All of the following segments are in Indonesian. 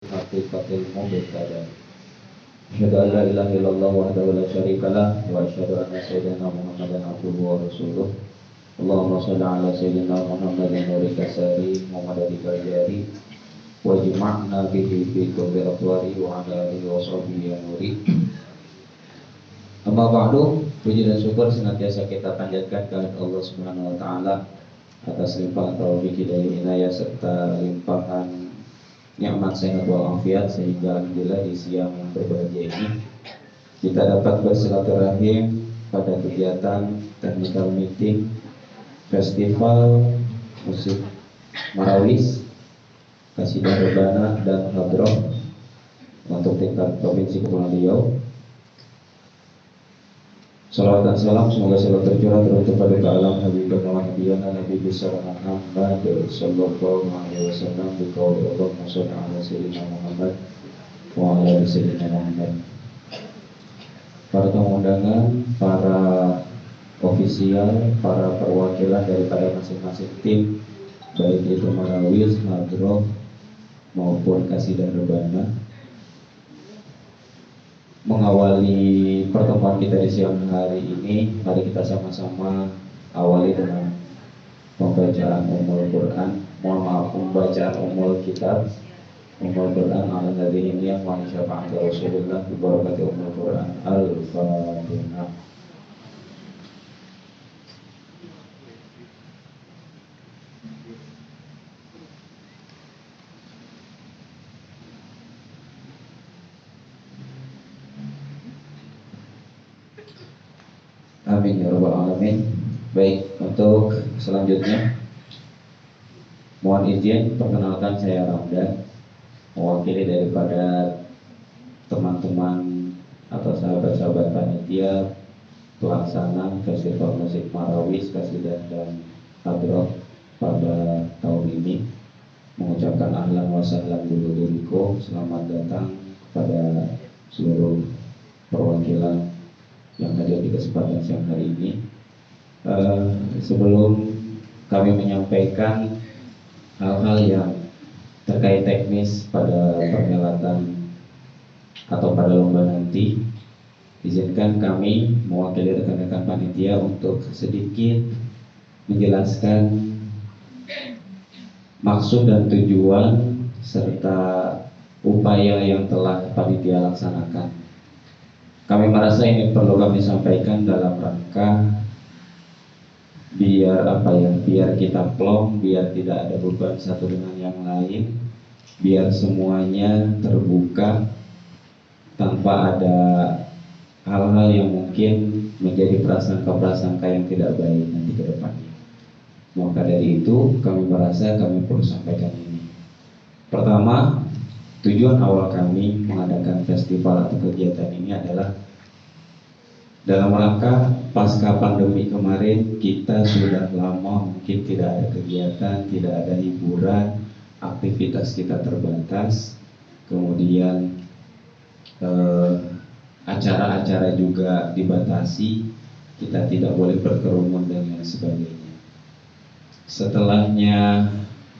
Hakikatil mubtada. Asyhadu an la ilaha illallah wahdahu la syarikalah wa asyhadu anna sayyidina Muhammadan abduhu wa rasuluh. Allahumma shalli ala sayyidina Muhammadin nuril kasari wa madadil jari wa jma'na bihi fi kulli atwari wa ala alihi wa sahbihi ya nuri. Amma ba'du, puji dan syukur senantiasa kita panjatkan kepada Allah Subhanahu wa taala atas limpahan taufik hidayah inayah serta limpahan nikmat sehat walafiat, sehingga alhamdulillah di siang yang berbahagia ini kita dapat bersilaturahim pada kegiatan technical meeting festival musik Marawis, Qasidah Rebana dan Hadroh untuk tingkat provinsi Kepulauan Riau. Salawat dan salam semoga selalu tercurah terus kepada alam Habibur Nabiyyana Nabi besar Muhammad sallallahu alaihi wasallam bi qauli Allahumma shalli ala sayyidina Muhammad wa ala ali sayyidina Muhammad. Para tamu undangan, para ofisial, para perwakilan daripada masing-masing tim, baik itu Marawis, Hadroh maupun Qasidah Rebana, mengawali pertemuan kita di siang hari ini, mari kita sama-sama awali dengan pembacaan Ummul Quran. Pembacaan Ummul Kitab, Ummul Quran ala nabiyyin yang wa syafa'ati Rasulullah bi barakati Ummul Quran. Al-Fatihah. Amin ya rabbal alamin. Baik, untuk selanjutnya mohon izin perkenalkan, saya Ramdan, mewakili daripada teman-teman atau sahabat-sahabat panitia pelaksana Festival Musik Marawis, Qasidah dan Hadroh pada tahun ini, mengucapkan ahlan wa sahlan dulu. Selamat datang kepada seluruh perwakilan yang hadir di kesempatan siang hari ini. Sebelum kami menyampaikan hal-hal yang terkait teknis pada perhelatan atau pada lomba nanti, izinkan kami mewakili rekan-rekan panitia untuk sedikit menjelaskan maksud dan tujuan serta upaya yang telah panitia laksanakan. Kami merasa ini perlu kami sampaikan dalam rangka biar kita plong, biar tidak ada beban satu dengan yang lain, biar semuanya terbuka tanpa ada hal-hal yang mungkin menjadi prasangka-prasangka yang tidak baik nanti ke depannya. Maka dari itu kami merasa kami perlu sampaikan ini. Pertama, tujuan awal kami mengadakan festival atau kegiatan ini adalah dalam rangka pasca pandemi kemarin, kita sudah lama mungkin tidak ada kegiatan, tidak ada hiburan, aktivitas kita terbatas, kemudian acara-acara juga dibatasi, kita tidak boleh berkerumun dan lain sebagainya. Setelahnya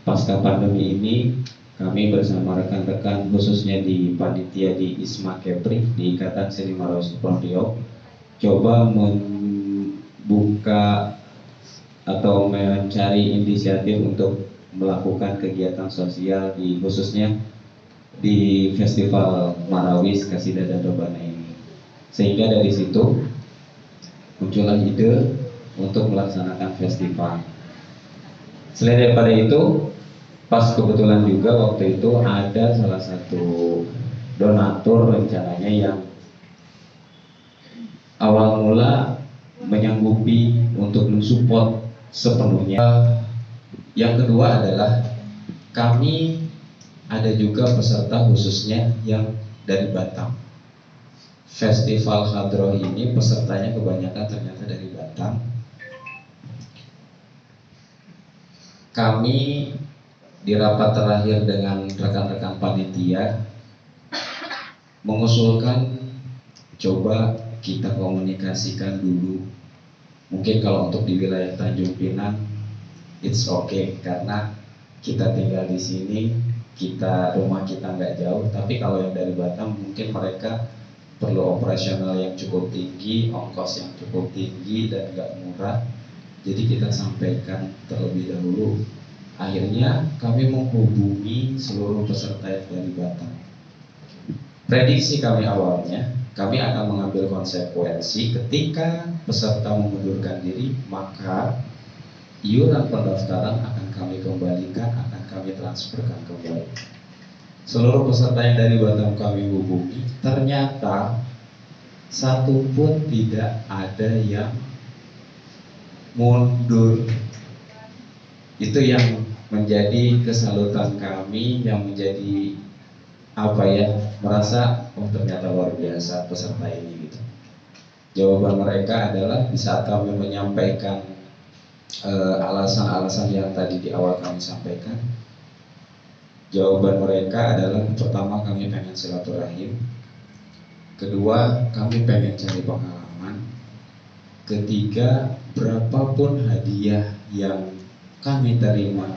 pasca pandemi ini, kami bersama rekan-rekan khususnya di panitia di ISMA Kepri, di Ikatan Seni Marawis Kepulauan Riau, coba membuka atau mencari inisiatif untuk melakukan kegiatan sosial khususnya di Festival Marawis, Qasidah dan Rebana ini. Sehingga dari situ muncullah ide untuk melaksanakan festival. Selain daripada itu, pas kebetulan juga waktu itu ada salah satu donatur rencananya yang awal mula menyanggupi untuk mensupport sepenuhnya. Yang kedua adalah kami ada juga peserta khususnya yang dari Batam. Festival Hadroh ini pesertanya kebanyakan ternyata dari Batam. Kami di rapat terakhir dengan rekan-rekan panitia mengusulkan coba kita komunikasikan dulu. Mungkin kalau untuk di wilayah Tanjung Pinang it's okay karena kita tinggal di sini, rumah kita nggak jauh, tapi kalau yang dari Batam mungkin mereka perlu operasional yang cukup tinggi, ongkos yang cukup tinggi dan nggak murah. Jadi kita sampaikan terlebih dahulu. Akhirnya kami menghubungi seluruh peserta yang dari Batam. Prediksi kami awalnya, kami akan mengambil konsekuensi ketika peserta mengundurkan diri, maka iuran pendaftaran akan kami kembalikan, akan kami transferkan kembali. Seluruh peserta yang dari Batam kami hubungi, ternyata satu pun tidak ada yang mundur. Itu yang menjadi kesalutan kami, yang menjadi merasa ternyata luar biasa peserta ini gitu. Jawaban mereka adalah di saat kami menyampaikan alasan-alasan yang tadi di awal kami sampaikan, jawaban mereka adalah pertama kami pengen silaturahim, kedua kami pengen cari pengalaman, ketiga berapapun hadiah yang kami terima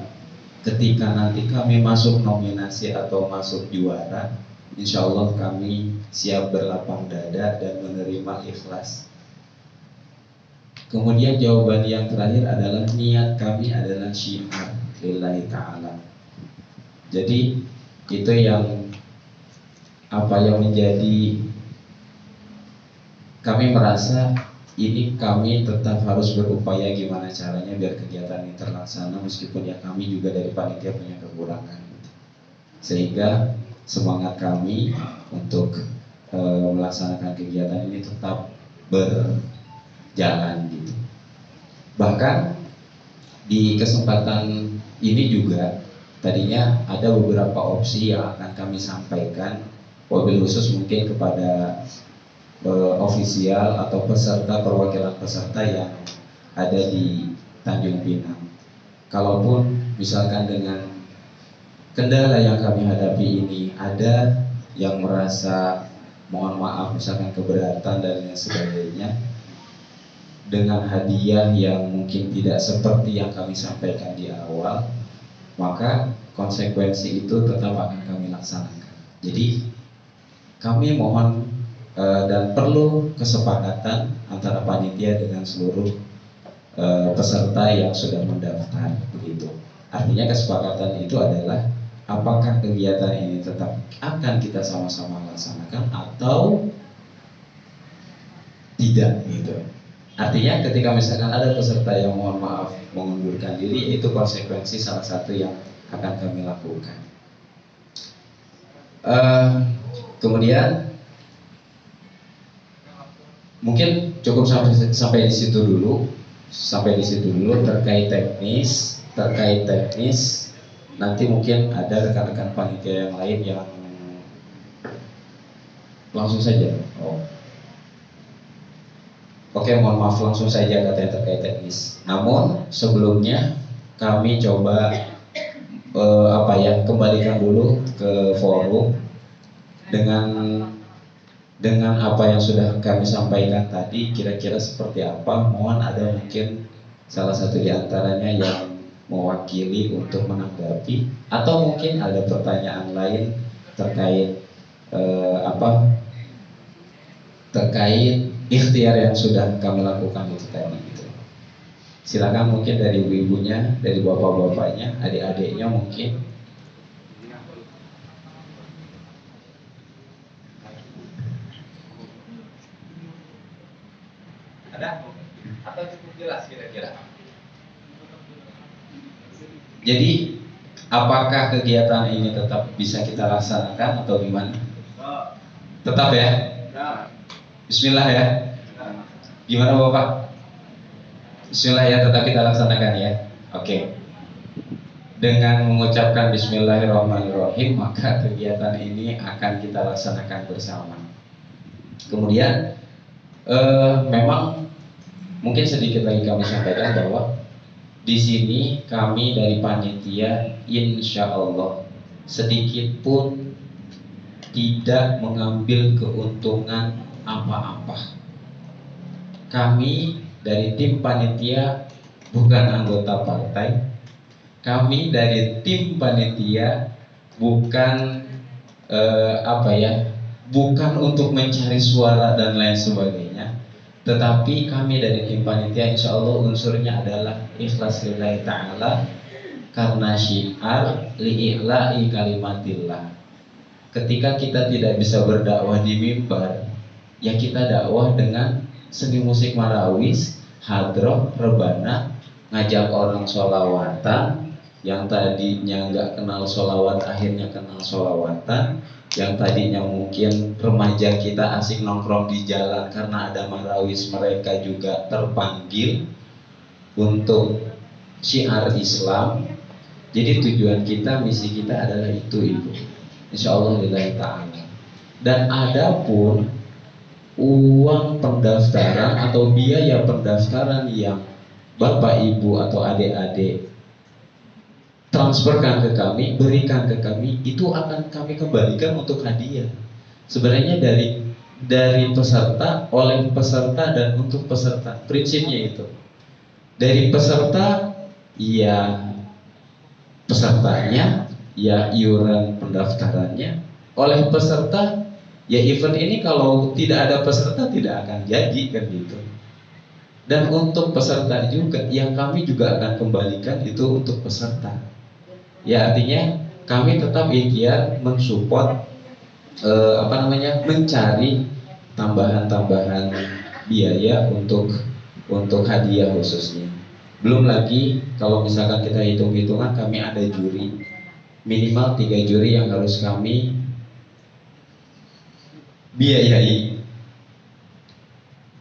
ketika nanti kami masuk nominasi atau masuk juara, insya Allah kami siap berlapang dada dan menerima ikhlas. Kemudian jawaban yang terakhir adalah niat kami adalah syiar lillahi ta'ala. Jadi itu yang menjadi kami merasa ini kami tetap harus berupaya gimana caranya biar kegiatan ini terlaksana, meskipun ya kami juga dari panitia punya kekurangan. Sehingga semangat kami untuk melaksanakan kegiatan ini tetap berjalan gitu. Bahkan di kesempatan ini juga tadinya ada beberapa opsi yang akan kami sampaikan, wabil khusus mungkin kepada ofisial atau perwakilan peserta yang ada di Tanjung Pinang. Kalaupun misalkan dengan kendala yang kami hadapi ini ada yang merasa mohon maaf misalkan keberatan dan lain sebagainya, dengan hadiah yang mungkin tidak seperti yang kami sampaikan di awal, maka konsekuensi itu tetap akan kami laksanakan. Jadi kami mohon dan perlu kesepakatan antara panitia dengan seluruh peserta yang sudah mendaftar begitu. Artinya kesepakatan itu adalah apakah kegiatan ini tetap akan kita sama-sama laksanakan atau tidak gitu. Artinya ketika misalkan ada peserta yang mohon maaf mengundurkan diri, itu konsekuensi salah satu yang akan kami lakukan. Kemudian mungkin cukup sampai di situ dulu. Terkait teknis nanti mungkin ada rekan-rekan panitia yang lain yang langsung saja. Oke, mohon maaf langsung saja katanya terkait teknis. Namun sebelumnya kami coba kembalikan dulu ke forum dengan apa yang sudah kami sampaikan tadi, kira-kira seperti apa. Mohon ada mungkin salah satu di antaranya yang mewakili untuk menanggapi, atau mungkin ada pertanyaan lain terkait terkait ikhtiar yang sudah kami lakukan itu tadi gitu. Silakan mungkin dari ibu-ibunya, dari bapak-bapaknya, adik-adiknya mungkin. Ada? Atau cukup jelas kira-kira? Jadi apakah kegiatan ini tetap bisa kita laksanakan atau gimana? Tetap ya? Bismillah ya. Gimana Bapak? Bismillah ya, tetap kita laksanakan ya. Oke. Dengan mengucapkan Bismillahirrahmanirrahim, maka kegiatan ini akan kita laksanakan bersama. Kemudian memang mungkin sedikit lagi kami sampaikan bahwa di sini kami dari panitia insya Allah sedikit pun tidak mengambil keuntungan apa-apa. Kami dari tim panitia bukan anggota partai. Kami dari tim panitia bukan bukan untuk mencari suara dan lain sebagainya, tetapi kami dari tim panitia insya Allah unsurnya adalah ikhlas lillahi ta'ala, karena syiar li'i'la'i kalimatillah. Ketika kita tidak bisa berdakwah di mimbar, ya kita dakwah dengan seni musik marawis, hadroh, rebana, ngajak orang sholawatan, yang tadinya nggak kenal sholawat akhirnya kenal sholawatan, yang tadinya mungkin remaja kita asik nongkrong di jalan karena ada marawis, mereka juga terpanggil untuk syiar Islam. Jadi tujuan kita, misi kita adalah itu Ibu, insya Allah lillahi ta'ala. Dan adapun uang pendaftaran atau biaya pendaftaran yang Bapak Ibu atau adik-adik transferkan ke kami, berikan ke kami, itu akan kami kembalikan untuk hadiah. Sebenarnya dari peserta, oleh peserta, dan untuk peserta. Prinsipnya itu. Dari peserta, ya pesertanya, ya iuran pendaftarannya. Oleh peserta, ya event ini kalau tidak ada peserta tidak akan jadi, kan gitu. Dan untuk peserta juga, yang kami juga akan kembalikan itu untuk peserta. Ya artinya kami tetap ikhtiar mensupport mencari tambahan-tambahan biaya untuk hadiah khususnya. Belum lagi kalau misalkan kita hitung-hitungan, kami ada juri, minimal 3 juri yang harus kami biayai,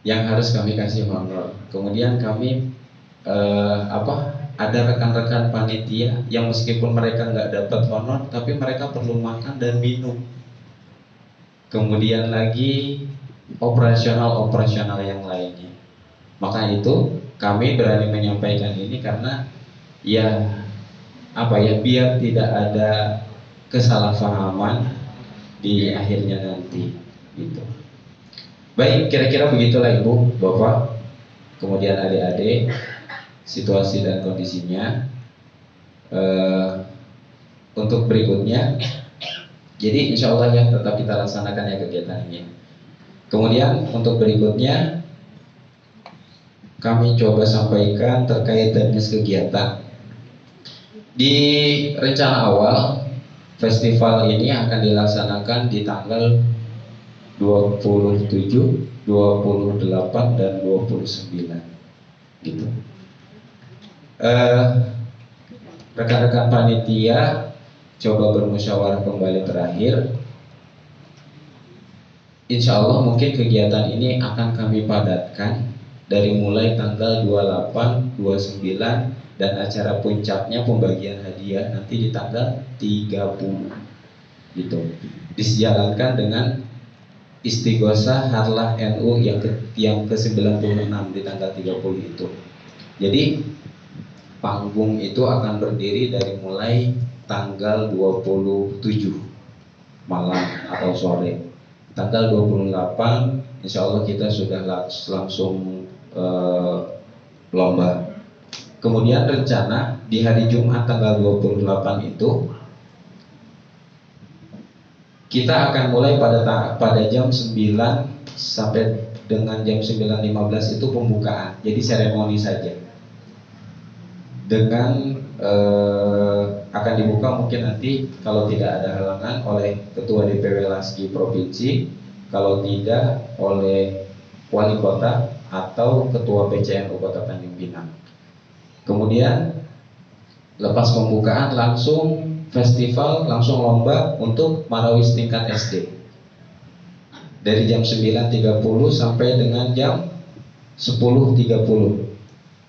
yang harus kami kasih honor. Kemudian kami ada rekan-rekan panitia yang meskipun mereka nggak dapat honor, tapi mereka perlu makan dan minum. Kemudian lagi operasional yang lainnya. Maka itu kami berani menyampaikan ini karena biar tidak ada kesalahpahaman di akhirnya nanti gitu. Baik, kira-kira begitulah Ibu, Bapak, kemudian adik-adik, situasi dan kondisinya. Untuk berikutnya, jadi insya Allah ya tetap kita laksanakan ya kegiatan ini. Kemudian untuk berikutnya kami coba sampaikan terkait teknis kegiatan. Di rencana awal, festival ini akan dilaksanakan di tanggal 27, 28, dan 29 gitu. Rekan-rekan panitia coba bermusyawarah kembali terakhir. Insya Allah mungkin kegiatan ini akan kami padatkan dari mulai tanggal 28, 29, dan acara puncaknya pembagian hadiah nanti di tanggal 30 gitu. Dijalankan dengan Istighosah Harlah NU yang ke-96 di tanggal 30 itu. Jadi panggung itu akan berdiri dari mulai tanggal 27 malam atau sore. Tanggal 28 insya Allah kita sudah langsung lomba. Kemudian rencana di hari Jumat tanggal 28 itu kita akan mulai pada jam 9 sampai dengan jam 9.15 itu pembukaan. Jadi seremoni saja. Dengan akan dibuka mungkin nanti kalau tidak ada halangan oleh Ketua DPW Laski Provinsi, kalau tidak oleh Wali Kota atau Ketua PCNU Kota Tanjung Pinang. Kemudian lepas pembukaan langsung festival, langsung lomba untuk marawis tingkat SD dari jam 9.30 sampai dengan jam 10.30.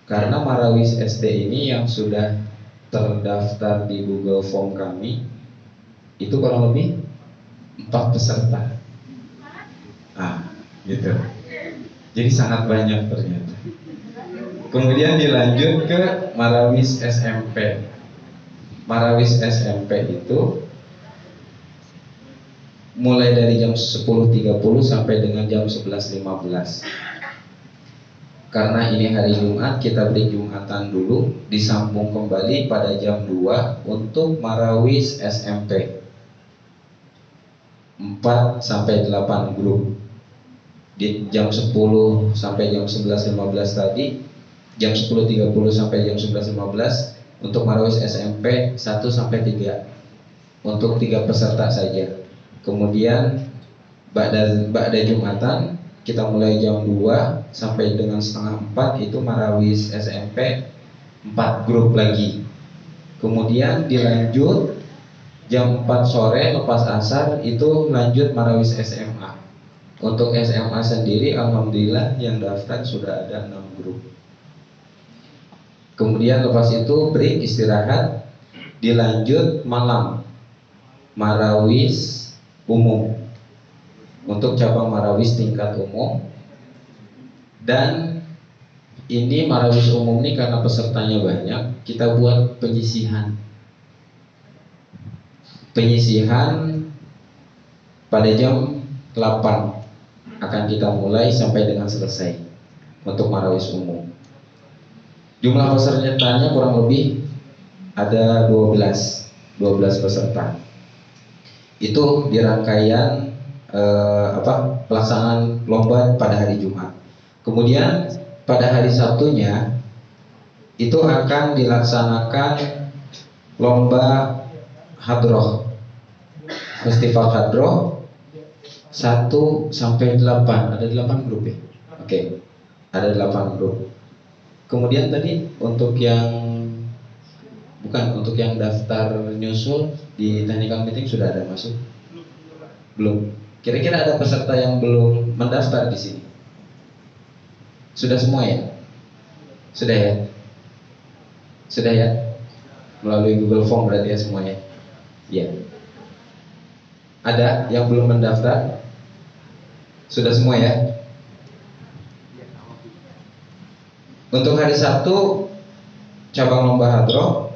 Karena marawis SD ini yang sudah terdaftar di Google Form kami itu kurang lebih 4 peserta. Gitu. Jadi sangat banyak ternyata. Kemudian dilanjut ke marawis SMP. Marawis SMP itu mulai dari jam 10.30 sampai dengan jam 11.15. karena ini hari Jumat, kita beri Jumatan dulu, disambung kembali pada jam 2 untuk Marawis SMP 4 sampai 8 grup. Di jam 10 sampai jam 11.15 tadi, jam 10.30 sampai jam 11.15 untuk Marawis SMP 1 sampai 3 untuk 3 peserta saja. Kemudian Ba'da Jumatan kita mulai jam 2 sampai dengan setengah 4 itu Marawis SMP 4 grup lagi. Kemudian dilanjut jam 4 sore lepas asar itu lanjut Marawis SMA. Untuk SMA sendiri alhamdulillah yang daftar sudah ada 6 grup. Kemudian lepas itu break istirahat, dilanjut malam Marawis umum untuk cabang Marawis tingkat umum. Dan ini Marawis umum ini karena pesertanya banyak, kita buat penyisihan pada jam 8 akan kita mulai sampai dengan selesai untuk Marawis umum. Jumlah pesertanya kurang lebih ada 12 peserta. Itu di rangkaian pelaksanaan lomba pada hari Jumat. Kemudian pada hari Sabtunya itu akan dilaksanakan lomba hadroh, festival hadroh 1 sampai 8, ada 8 grup ya. Oke. Ada 8 grup. Kemudian tadi untuk yang daftar nyusul di technical meeting sudah ada masuk? Belum. Kira-kira ada peserta yang belum mendaftar di sini? Sudah semua ya? Sudah ya? Sudah ya? Melalui Google Form berarti ya semuanya? Iya. Ada yang belum mendaftar? Sudah semua ya? Untuk hari Sabtu cabang lomba hadroh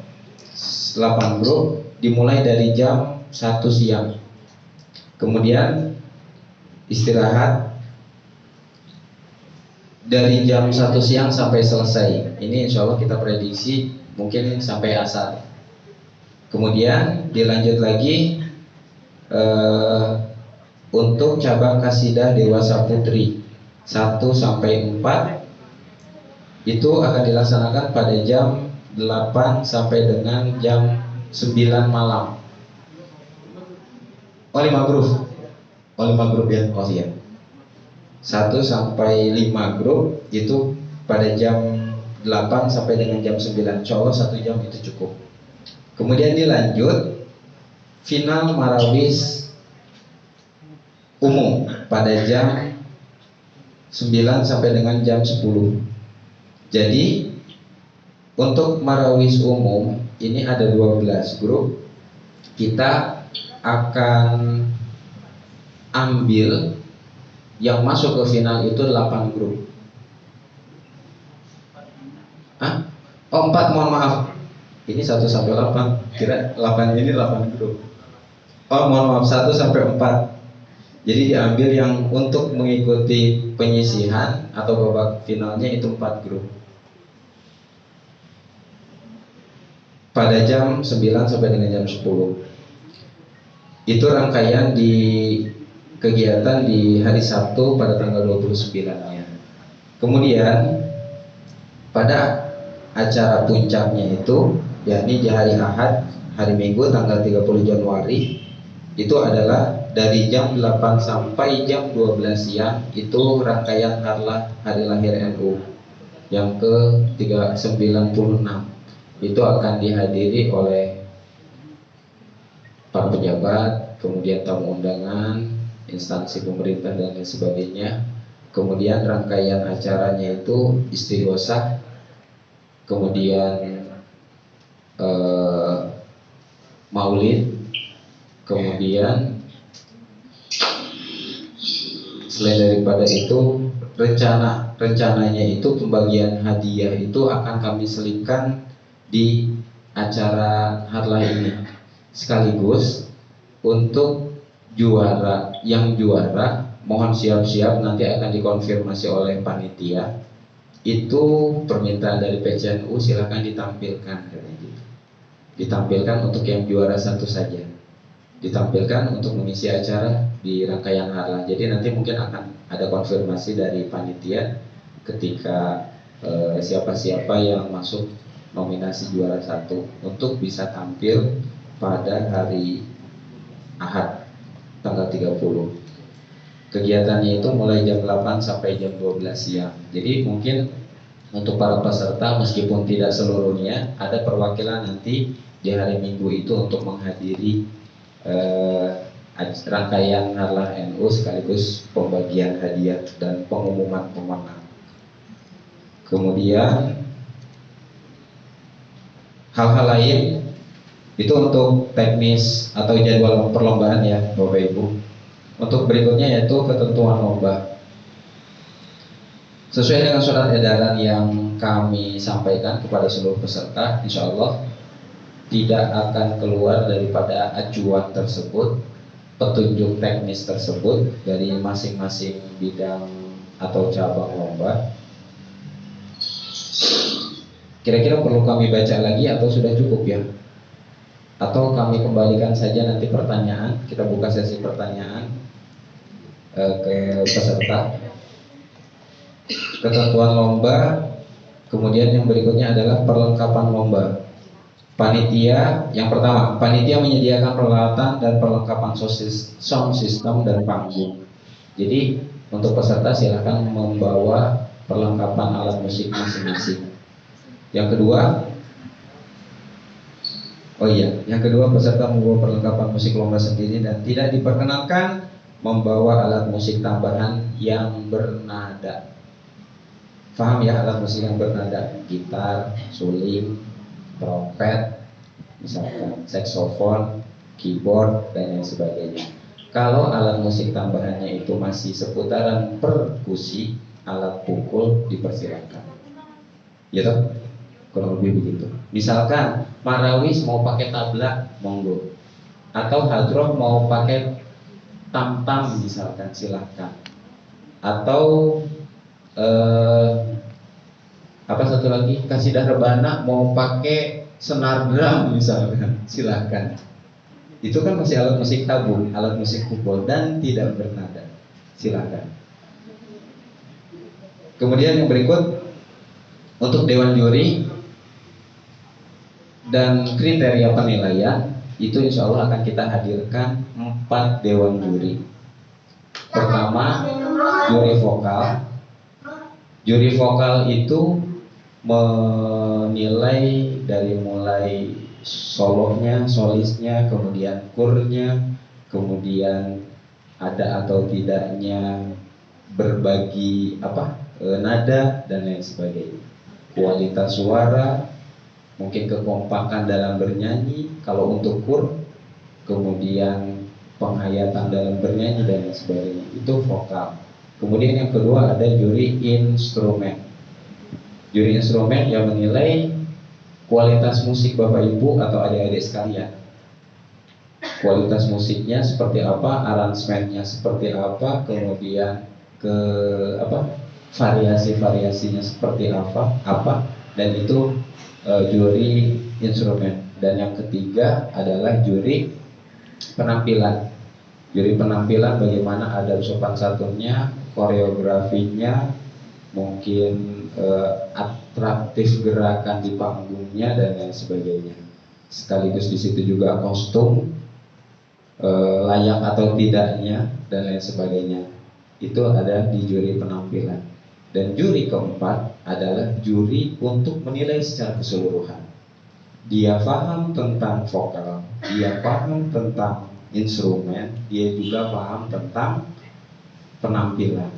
8 grup dimulai dari jam 1 siang. Kemudian istirahat dari jam 1 siang sampai selesai. Ini insya Allah kita prediksi mungkin sampai asar. Kemudian dilanjut lagi untuk cabang kasidah dewasa putri 1 sampai 4 itu akan dilaksanakan pada jam 8 sampai dengan jam 9 malam. 5 grup. 5 grup ya. Oh iya. 1 sampai 5 grup itu pada jam 8 sampai dengan jam 9. Insya Allah 1 jam itu cukup. Kemudian dilanjut final Marawis umum pada jam 9 sampai dengan jam 10. Jadi untuk Marawis umum ini ada 12 grup. Kita akan ambil yang masuk ke final itu 8 grup. Hah? Oh 4, mohon maaf. Ini 1 sampai 8. Kira 8 ini 8 grup. Oh mohon maaf, 1 sampai 4. Jadi diambil yang untuk mengikuti penyisihan atau babak finalnya itu 4 grup. Pada jam 9 sampai dengan jam 10. Itu rangkaian di kegiatan di hari Sabtu pada tanggal 29-nya. Kemudian pada acara puncaknya itu yakni di hari Ahad, hari Minggu tanggal 30 Januari itu adalah dari jam 8 sampai jam 12 siang itu rangkaian harlah hari lahir NU yang ke-396. Itu akan dihadiri oleh para pejabat, kemudian tamu undangan, instansi pemerintah dan lain sebagainya. Kemudian rangkaian acaranya itu istighosah, kemudian maulid, kemudian selain daripada itu rencananya itu pembagian hadiah itu akan kami selipkan di acara harlah ini, sekaligus untuk yang juara mohon siap-siap nanti akan dikonfirmasi oleh panitia. itu permintaan dari PCNU silakan ditampilkan katanya gitu. Ditampilkan untuk yang juara satu saja. Ditampilkan untuk mengisi acara di rangkaian halal. Jadi nanti mungkin akan ada konfirmasi dari panitia ketika siapa-siapa yang masuk nominasi juara satu untuk bisa tampil pada hari Ahad tanggal 30. Kegiatannya itu mulai jam 8 sampai jam 12 siang. Jadi mungkin untuk para peserta meskipun tidak seluruhnya ada perwakilan nanti di hari Minggu itu untuk menghadiri rangkaian halal NU sekaligus pembagian hadiah dan pengumuman pemenang. Kemudian hal-hal lain itu untuk teknis atau jadwal perlombaan ya Bapak Ibu. Untuk berikutnya yaitu ketentuan lomba. Sesuai dengan surat edaran yang kami sampaikan kepada seluruh peserta, insya Allah tidak akan keluar daripada acuan tersebut, petunjuk teknis tersebut dari masing-masing bidang atau cabang lomba. Kira-kira perlu kami baca lagi atau sudah cukup ya? Atau kami kembalikan saja nanti pertanyaan, kita buka sesi pertanyaan ke peserta. Ketentuan lomba, kemudian yang berikutnya adalah perlengkapan lomba. Panitia, yang pertama, panitia menyediakan peralatan dan perlengkapan sound system dan panggung. Jadi untuk peserta silakan membawa perlengkapan alat musik masing-masing. Yang kedua, yang kedua peserta membawa perlengkapan musik lomba sendiri dan tidak diperkenankan membawa alat musik tambahan yang bernada. Paham ya, alat musik yang bernada? Gitar, suling, trompet, misalkan saksofon, keyboard dan lain sebagainya. Kalau alat musik tambahannya itu masih seputaran perkusi, alat pukul dipersilakan. Ya toh? Kurang lebih begitu. Misalkan marawis mau pakai tabla, monggo. Atau hadroh mau pakai tam-tam misalkan, silahkan. Atau apa satu lagi, kasidah rebana mau pakai senar drum misalkan, silahkan. Itu kan masih alat musik tabung, alat musik pukul dan tidak bernada, silahkan. Kemudian yang berikut untuk dewan juri dan kriteria penilaian itu insya Allah akan kita hadirkan 4 dewan juri. Pertama, juri vokal. Juri vokal itu menilai dari mulai solonya, solisnya, kemudian kurnya, kemudian ada atau tidaknya berbagi nada dan lain sebagainya. Kualitas suara, mungkin kekompakan dalam bernyanyi kalau untuk kur, kemudian penghayatan dalam bernyanyi dan lain sebagainya. Itu vokal. Kemudian yang kedua ada juri instrumen. Juri instrumen yang menilai kualitas musik Bapak Ibu atau adik-adik sekalian. Kualitas musiknya seperti apa, aransemennya seperti apa, kemudian variasi-variasinya seperti apa, dan itu juri instrumen. Dan yang ketiga adalah juri penampilan. Juri penampilan bagaimana adab sopan santunnya, koreografinya, mungkin atraktif gerakan di panggungnya dan lain sebagainya. Sekaligus di situ juga kostum, layak atau tidaknya dan lain sebagainya. Itu ada di juri penampilan. Dan juri keempat adalah juri untuk menilai secara keseluruhan. Dia paham tentang vokal, dia paham tentang instrumen, dia juga paham tentang penampilan.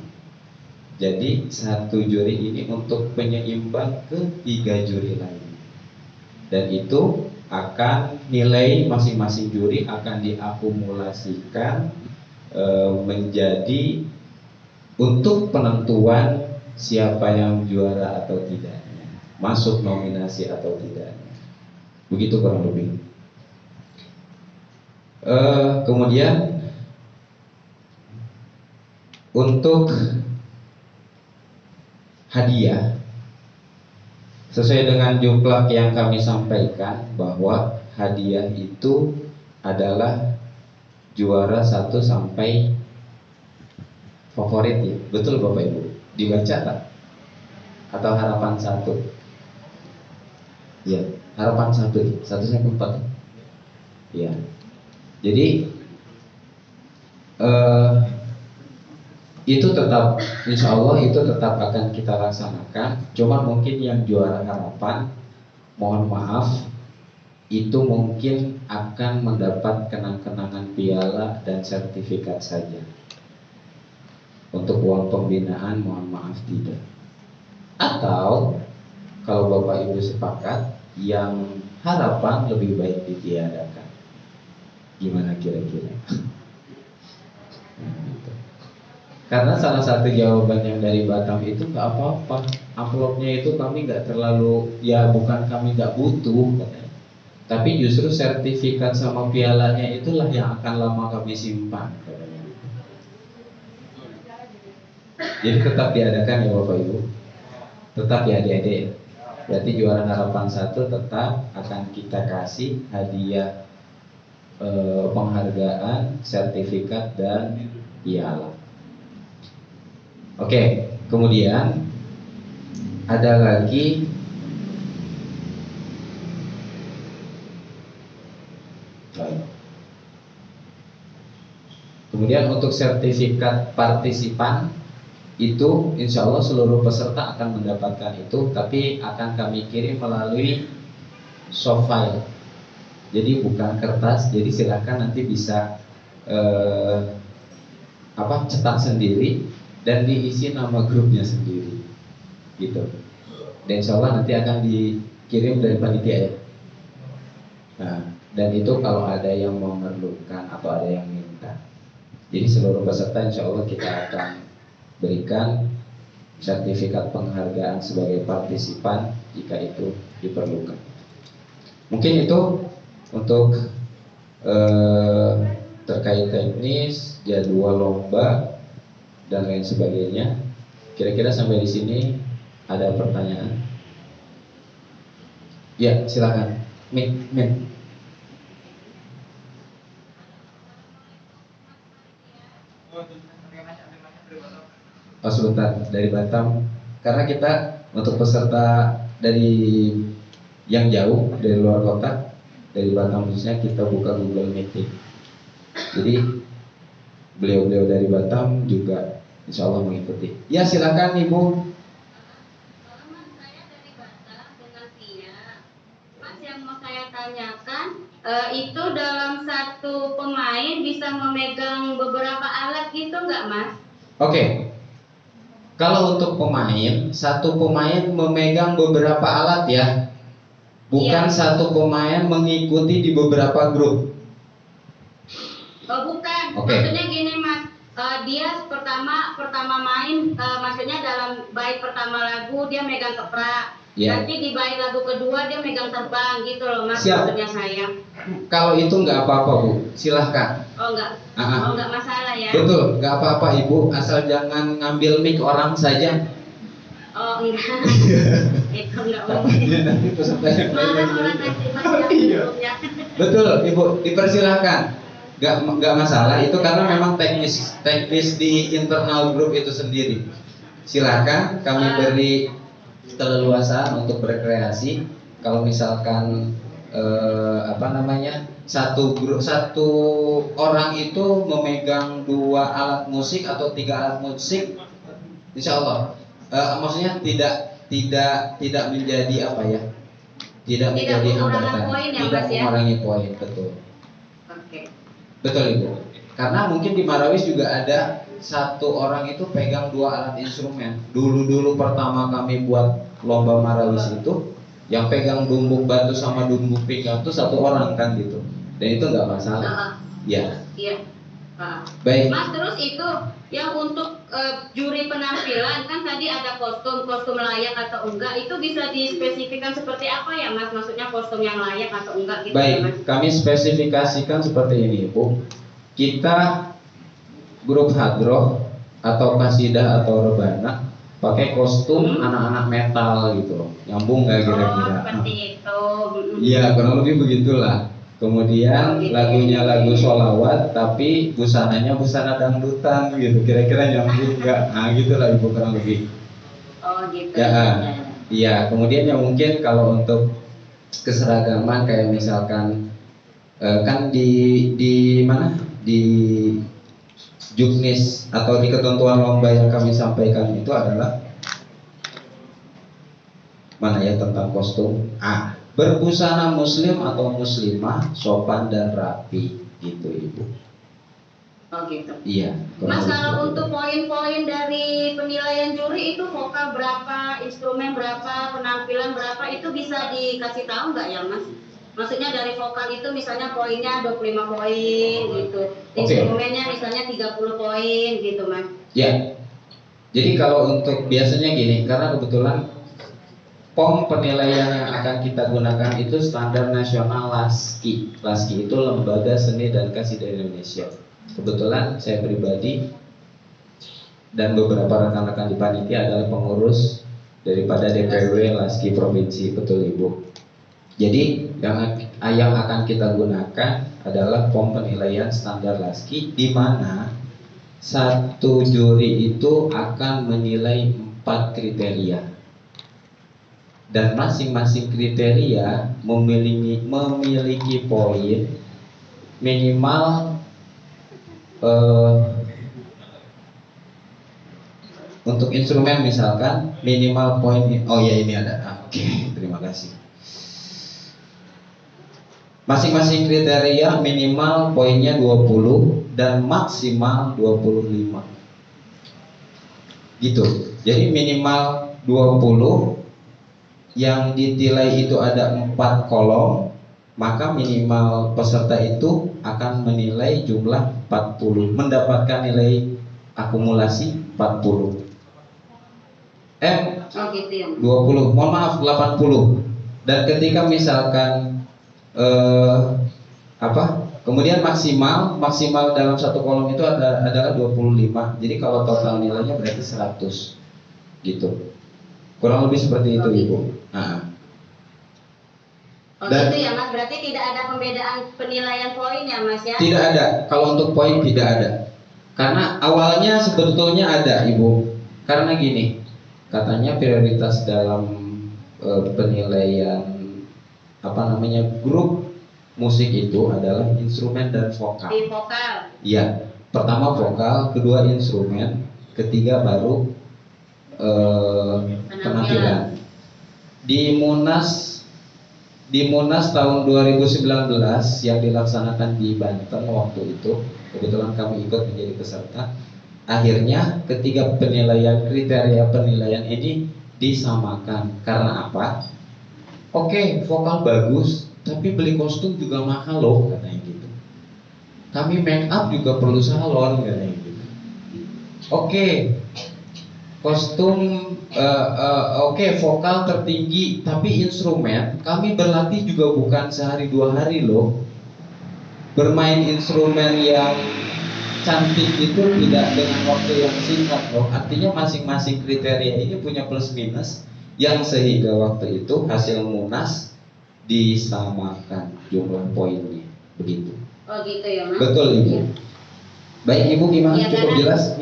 Jadi satu juri ini untuk penyeimbang ketiga juri lain. Dan itu akan nilai masing-masing juri akan diakumulasikan menjadi untuk penentuan siapa yang juara atau tidaknya, masuk nominasi atau tidaknya. Begitu kurang lebih. Kemudian untuk hadiah Sesuai dengan juklak yang kami sampaikan bahwa hadiah itu adalah juara 1 sampai favorit ya. Betul Bapak Ibu? Dibaca tak? Atau harapan 1? Ya, harapan 1 sampai 4. Ya. Jadi itu tetap, insya Allah itu tetap akan kita laksanakan. Cuma mungkin yang juara harapan, mohon maaf, itu mungkin akan mendapat kenang-kenangan piala dan sertifikat saja. Untuk uang pembinaan mohon maaf tidak. Atau kalau Bapak Ibu sepakat, yang harapan lebih baik ditiadakan. Gimana kira-kira? Karena salah satu jawaban yang dari Batam itu nggak apa-apa, amplopnya itu kami nggak terlalu, ya bukan kami nggak butuh, tapi justru sertifikat sama pialanya itulah yang akan lama kami simpan. Jadi tetap diadakan ya Bapak Ibu, tetap ya adik-adik. Berarti juara harapan 1 tetap akan kita kasih hadiah penghargaan, sertifikat dan piala. Oke, kemudian ada lagi kemudian untuk sertifikat partisipan itu insya Allah seluruh peserta akan mendapatkan itu, tapi akan kami kirim melalui soft file. Jadi bukan kertas, jadi silakan nanti bisa cetak sendiri dan diisi nama grupnya sendiri, gitu. Dan insya Allah nanti akan dikirim dari panitia ya. Nah, dan itu kalau ada yang memerlukan atau ada yang minta. Jadi seluruh peserta insya Allah kita akan berikan sertifikat penghargaan sebagai partisipan jika itu diperlukan. Mungkin itu untuk terkait teknis, jadwal lomba dan lain sebagainya. Kira-kira sampai di sini ada pertanyaan? Ya, silakan. Min. Oh sebentar, dari Batam. Karena kita untuk peserta dari yang jauh, dari luar kota, dari Batam khususnya kita buka Google Meeting. Jadi beliau-beliau dari Batam juga insya Allah mengikuti. Ya silakan Ibu. Saya dari Batam dengan Tia. Mas yang mau saya tanyakan, itu dalam satu pemain bisa memegang beberapa alat gitu nggak Mas? Oke. Kalau untuk pemain, satu pemain memegang beberapa alat ya. Bukan Iya. satu pemain mengikuti di beberapa grup. Oh bukan, Oke. maksudnya gini Mas, dia pertama main, maksudnya dalam bait pertama lagu dia megang keprak, Iya. nanti di bait lagu kedua dia megang terbang gitu loh Mas, Siap. maksudnya saya. Kalau itu nggak apa-apa Bu, silahkan. Oh enggak, Ah. oh enggak masalah ya. Betul, nggak apa-apa Ibu, asal jangan ngambil mic orang saja. Oh enggak, itu enggak boleh. Nanti pesertanya Malah orang nanti Mas yang Iya. sebelumnya. Betul Ibu, dipersilahkan. Nggak masalah, itu karena memang teknis di internal grup itu sendiri. Silahkan kami beri keleluasaan untuk berkreasi. Kalau misalkan satu orang itu memegang 2 alat musik atau 3 alat musik, insya Allah maksudnya tidak menjadi tidak menjadi hambatan, tidak mengurangi poin, betul. Oke. Betul Ibu. Karena mungkin di Marawis juga ada satu orang itu pegang 2 alat instrumen. Dulu pertama kami buat lomba Marawis itu, yang pegang dumbuk batu sama dumbuk pinggang itu 1 orang kan gitu. Dan itu nggak masalah. Ya. Iya. Baik. Mas terus itu yang untuk juri penampilan kan tadi ada kostum layak atau enggak, itu bisa dispesifikkan seperti apa ya Mas? Maksudnya kostum yang layak atau enggak gitu ya Mas? Baik, kami spesifikasikan seperti ini Bu. Kita grup hadroh atau kasidah atau rebana pakai kostum anak-anak metal gitu loh. Nyambung nggak kira-kira? Seperti itu. Iya, kurang lebih begitulah. Kemudian lagunya lagu sholawat, tapi busananya busana dangdutan gitu. Kira-kira nyambung nggak? Nah, gitulah ibu kurang lebih. Oh gitu. Ya, iya. Kemudian yang mungkin kalau untuk keseragaman kayak misalkan kan di mana di juknis atau di ketentuan lomba yang kami sampaikan itu adalah mana ya tentang kostum. Berbusana muslim atau muslimah sopan dan rapi gitu ibu. Oh gitu. Iya. Mas, kalau untuk poin-poin dari penilaian juri itu vokal berapa, instrumen berapa, penampilan berapa, itu bisa dikasih tahu nggak ya Mas? Maksudnya dari vokal itu misalnya poinnya 25 poin gitu, instrumennya misalnya 30 poin gitu Mas. Ya. Jadi kalau untuk biasanya gini, karena kebetulan POM penilaian yang akan kita gunakan itu standar nasional LASKI. LASKI itu Lembaga Seni dan Kasidah Indonesia. Kebetulan saya pribadi dan beberapa rekan-rekan di panitia adalah pengurus daripada DPW LASKI Provinsi, betul Ibu. Jadi yang akan kita gunakan adalah POM penilaian standar LASKI, di mana satu juri itu akan menilai 4 kriteria. Dan masing-masing kriteria memiliki poin minimal untuk instrumen misalkan minimal poin. Oh ya, ini ada. Oke, terima kasih. Masing-masing kriteria minimal poinnya 20 dan maksimal 25. Gitu. Jadi minimal 20, yang ditilai itu ada 4 kolom, maka minimal peserta itu akan menilai jumlah 40, mendapatkan nilai akumulasi 40. 20, mohon maaf 80. Dan ketika misalkan kemudian maksimal dalam satu kolom itu adalah 25. Jadi kalau total nilainya berarti 100 gitu. Kurang lebih seperti itu Ibu. Dan gitu ya Mas, berarti tidak ada pembedaan penilaian poin ya Mas ya? Tidak ada, kalau untuk poin tidak ada. Karena awalnya sebetulnya ada Ibu. Karena gini, katanya prioritas dalam penilaian grup musik itu adalah instrumen dan vokal. Di vokal. Iya, pertama vokal, kedua instrumen, ketiga baru penampilan. Di Munas tahun 2019 yang dilaksanakan di Banten waktu itu, kebetulan kami ikut menjadi peserta. Akhirnya ketiga kriteria penilaian ini disamakan. Karena apa? Oke, vokal bagus, tapi beli kostum juga mahal loh, katanya gitu. Kami make up juga perlu salon, katanya gitu. Oke, kostum vokal tertinggi, tapi instrumen kami berlatih juga bukan sehari 2 hari loh. Bermain instrumen yang cantik itu tidak dengan waktu yang singkat loh. Artinya masing-masing kriteria ini punya plus minus, yang sehingga waktu itu hasil Munas disamakan jumlah poinnya, begitu. Oh gitu ya Mas. Betul Ibu. Ya. Baik Ibu, gimana? Ya, cukup jelas?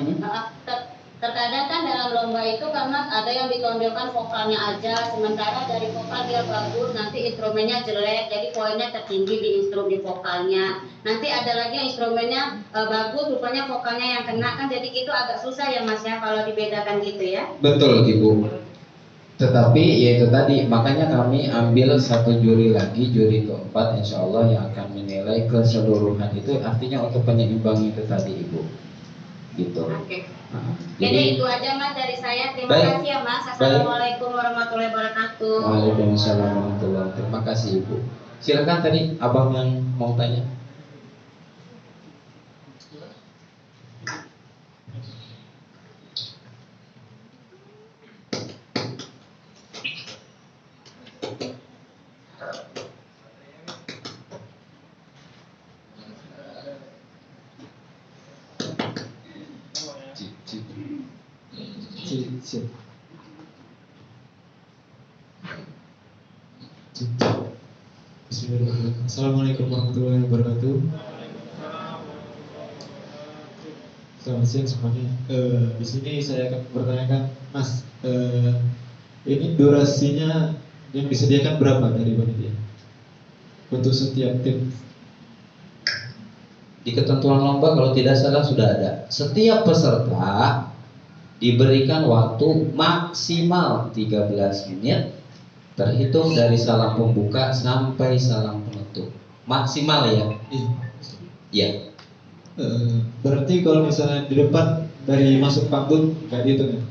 Terkadang kan dalam lomba itu karena ada yang ditonjolkan vokalnya aja, sementara dari vokal dia bagus, nanti instrumennya jelek, jadi poinnya tertinggi di vokalnya. Nanti ada lagi yang instrumennya bagus, rupanya vokalnya yang kena, kan jadi gitu agak susah ya Mas ya kalau dibedakan gitu ya. Betul Ibu. Tetapi yaitu tadi, makanya kami ambil satu juri lagi, juri keempat insya Allah yang akan menilai keseluruhan itu, artinya untuk penyeimbang itu tadi Ibu. Gitu. Oke. Jadi itu aja Mas dari saya. Terima kasih ya Mas. Assalamualaikum warahmatullahi wabarakatuh. Waalaikumsalam warahmatullahi wabarakatuh. Terima kasih Ibu. Silakan tadi abang yang mau tanya. Bismillahirrahmanirrahim. Assalamualaikum warahmatullahi wabarakatuh. Selamat siang semuanya. Di sini saya akan bertanyakan, Mas, ini durasinya yang disediakan berapa dari panitia untuk setiap tim? Di ketentuan lomba kalau tidak salah sudah ada. Setiap peserta diberikan waktu maksimal 13 menit terhitung dari salam pembuka sampai salam penutup. Maksimal ya. Ya. Berarti kalau misalnya di depan dari masuk panggung nggak dihitung ya?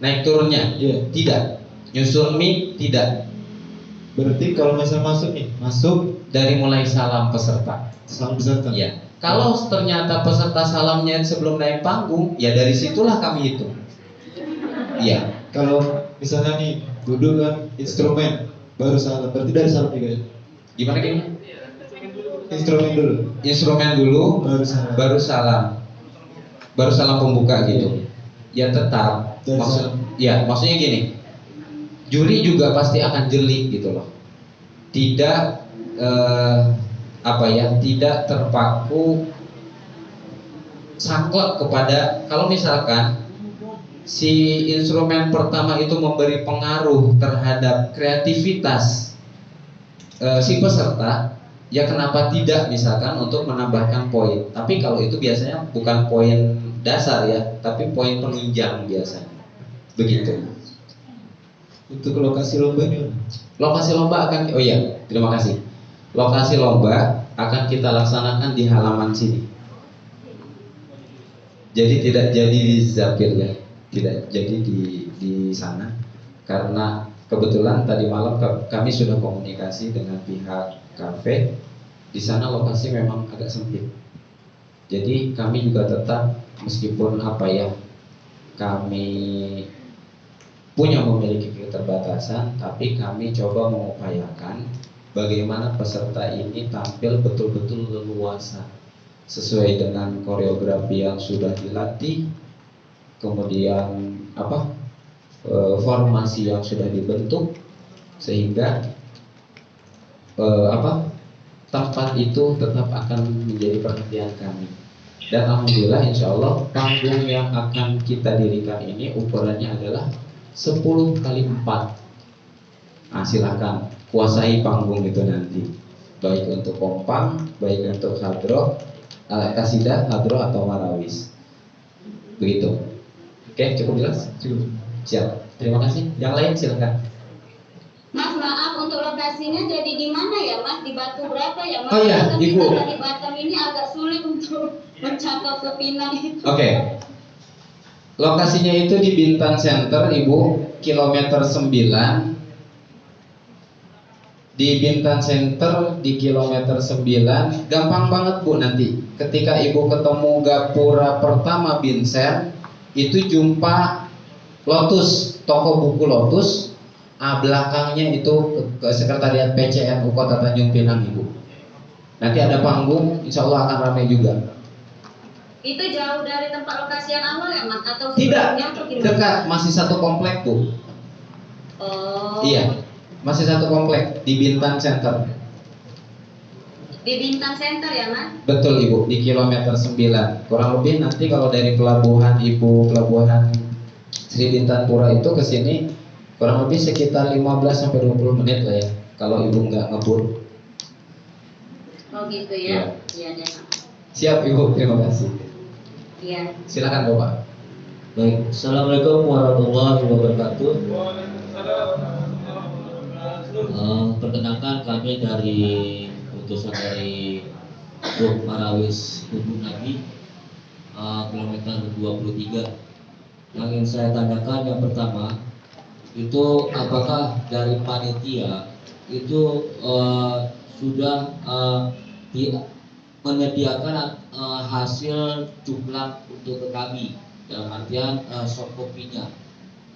Naik turunnya? Iya. Tidak. Nyusun mic tidak. Berarti kalau misalnya masuk nih, masuk Dari mulai salam peserta. salam peserta. Ya. Kalau ternyata peserta salamnya sebelum naik panggung, ya dari situlah kami hitung. Iya. Kalau misalnya nih duduk kan instrumen baru salam, berarti dari salam juga ya? Gimana gini? Instrumen dulu, Instrumen dulu, baru salam. baru salam pembuka gitu. Ya tetap. Dari salam. Ya maksudnya gini. Juri juga pasti akan jeli gitu loh. Tidak tidak terpaku saklek kepada, kalau misalkan si instrumen pertama itu memberi pengaruh terhadap kreativitas si peserta, ya kenapa tidak misalkan untuk menambahkan poin. Tapi kalau itu biasanya bukan poin dasar ya, tapi poin penunjang biasanya. Begitu. Untuk lokasi lomba ini, Lokasi lomba akan, oh iya, terima kasih. Lokasi lomba akan kita laksanakan di halaman sini. Jadi tidak jadi di Zapir ya, tidak jadi di sana. Karena kebetulan tadi malam kami sudah komunikasi dengan pihak kafe. Di sana lokasi memang agak sempit. Jadi kami juga tetap meskipun kami memiliki keterbatasan, tapi kami coba mengupayakan bagaimana peserta ini tampil betul-betul leluasa sesuai dengan koreografi yang sudah dilatih, kemudian formasi yang sudah dibentuk, sehingga tempat itu tetap akan menjadi perhatian kami. Dan alhamdulillah insya Allah panggung yang akan kita dirikan ini ukurannya adalah 10 kali 4. Nah, silakan kuasai panggung itu nanti, baik untuk kompang, baik untuk hadroh, kasidah, hadroh atau marawis. Begitu. Oke, cukup jelas? cukup. Siap. Terima kasih. Yang lain silakan. Mas, maaf, untuk lokasinya jadi di mana ya, Mas? Di Batu berapa ya, Mas? Oh iya, Karena Ibu. kita dari Batam ini agak sulit untuk mencapai ke Pinang itu. Oke. Lokasinya itu di Bintan Center, Ibu, kilometer 9. Di Bintan Center di kilometer 9. Gampang banget Bu nanti. Ketika Ibu ketemu gapura pertama Binsen, itu jumpa Lotus, toko buku Lotus. Belakangnya itu ke sekretariat PCNU Kota Tanjung Pinang, Ibu. Nanti ada panggung, insya Allah akan ramai juga. Itu jauh dari tempat lokasi yang awal ya, Mas? Atau Tidak, sebelumnya atau gimana? dekat, masih satu komplek Bu. Oh. Iya, masih satu komplek di Bintan Center. Di Bintan Center ya, Mas? Betul Ibu, di kilometer 9. Kurang lebih nanti kalau dari pelabuhan Sri Bintan Pura itu ke sini kurang lebih sekitar 15-20 menit lah ya, kalau Ibu nggak ngebut. Oh gitu ya? Iya deh, Mas. Siap Ibu, terima kasih. Iya. Silakan Bapak. Baik, Assalamualaikum warahmatullahi wabarakatuh. Perkenalkan kami dari utusan dari Grup Marawis Hubung Nabi, kilometer 23. Yang ingin saya tanyakan yang pertama, itu apakah dari panitia itu sudah menyediakan hasil cuplang untuk ke kami, dalam artian soft copy-nya.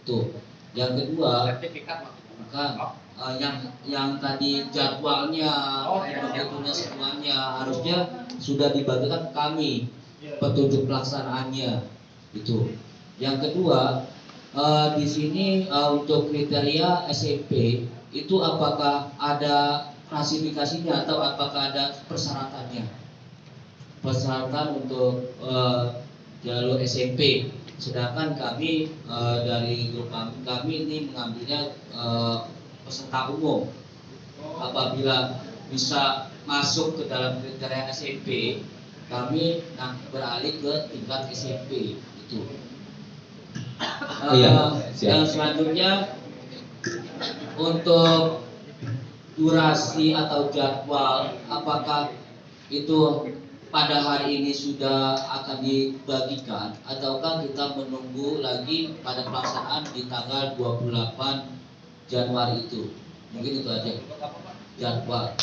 Tuh. Yang kedua, bukan yang tadi jadwalnya, betulnya semuanya harusnya sudah dibagikan ke kami, petunjuk pelaksanaannya. Itu. Yang kedua, di sini untuk kriteria SMP itu apakah ada klasifikasinya atau apakah ada persyaratannya? Persyaratan untuk jalur SMP. Sedangkan kami dari grup kami ini mengambilnya peserta umum. Apabila bisa masuk ke dalam kriteria SMP, kami beralih ke tingkat SMP itu. Iya, siap. Yang selanjutnya untuk durasi atau jadwal, apakah itu pada hari ini sudah akan dibagikan ataukah kita menunggu lagi pada pelaksanaan di tanggal 28 Januari itu? Mungkin itu aja jadwal.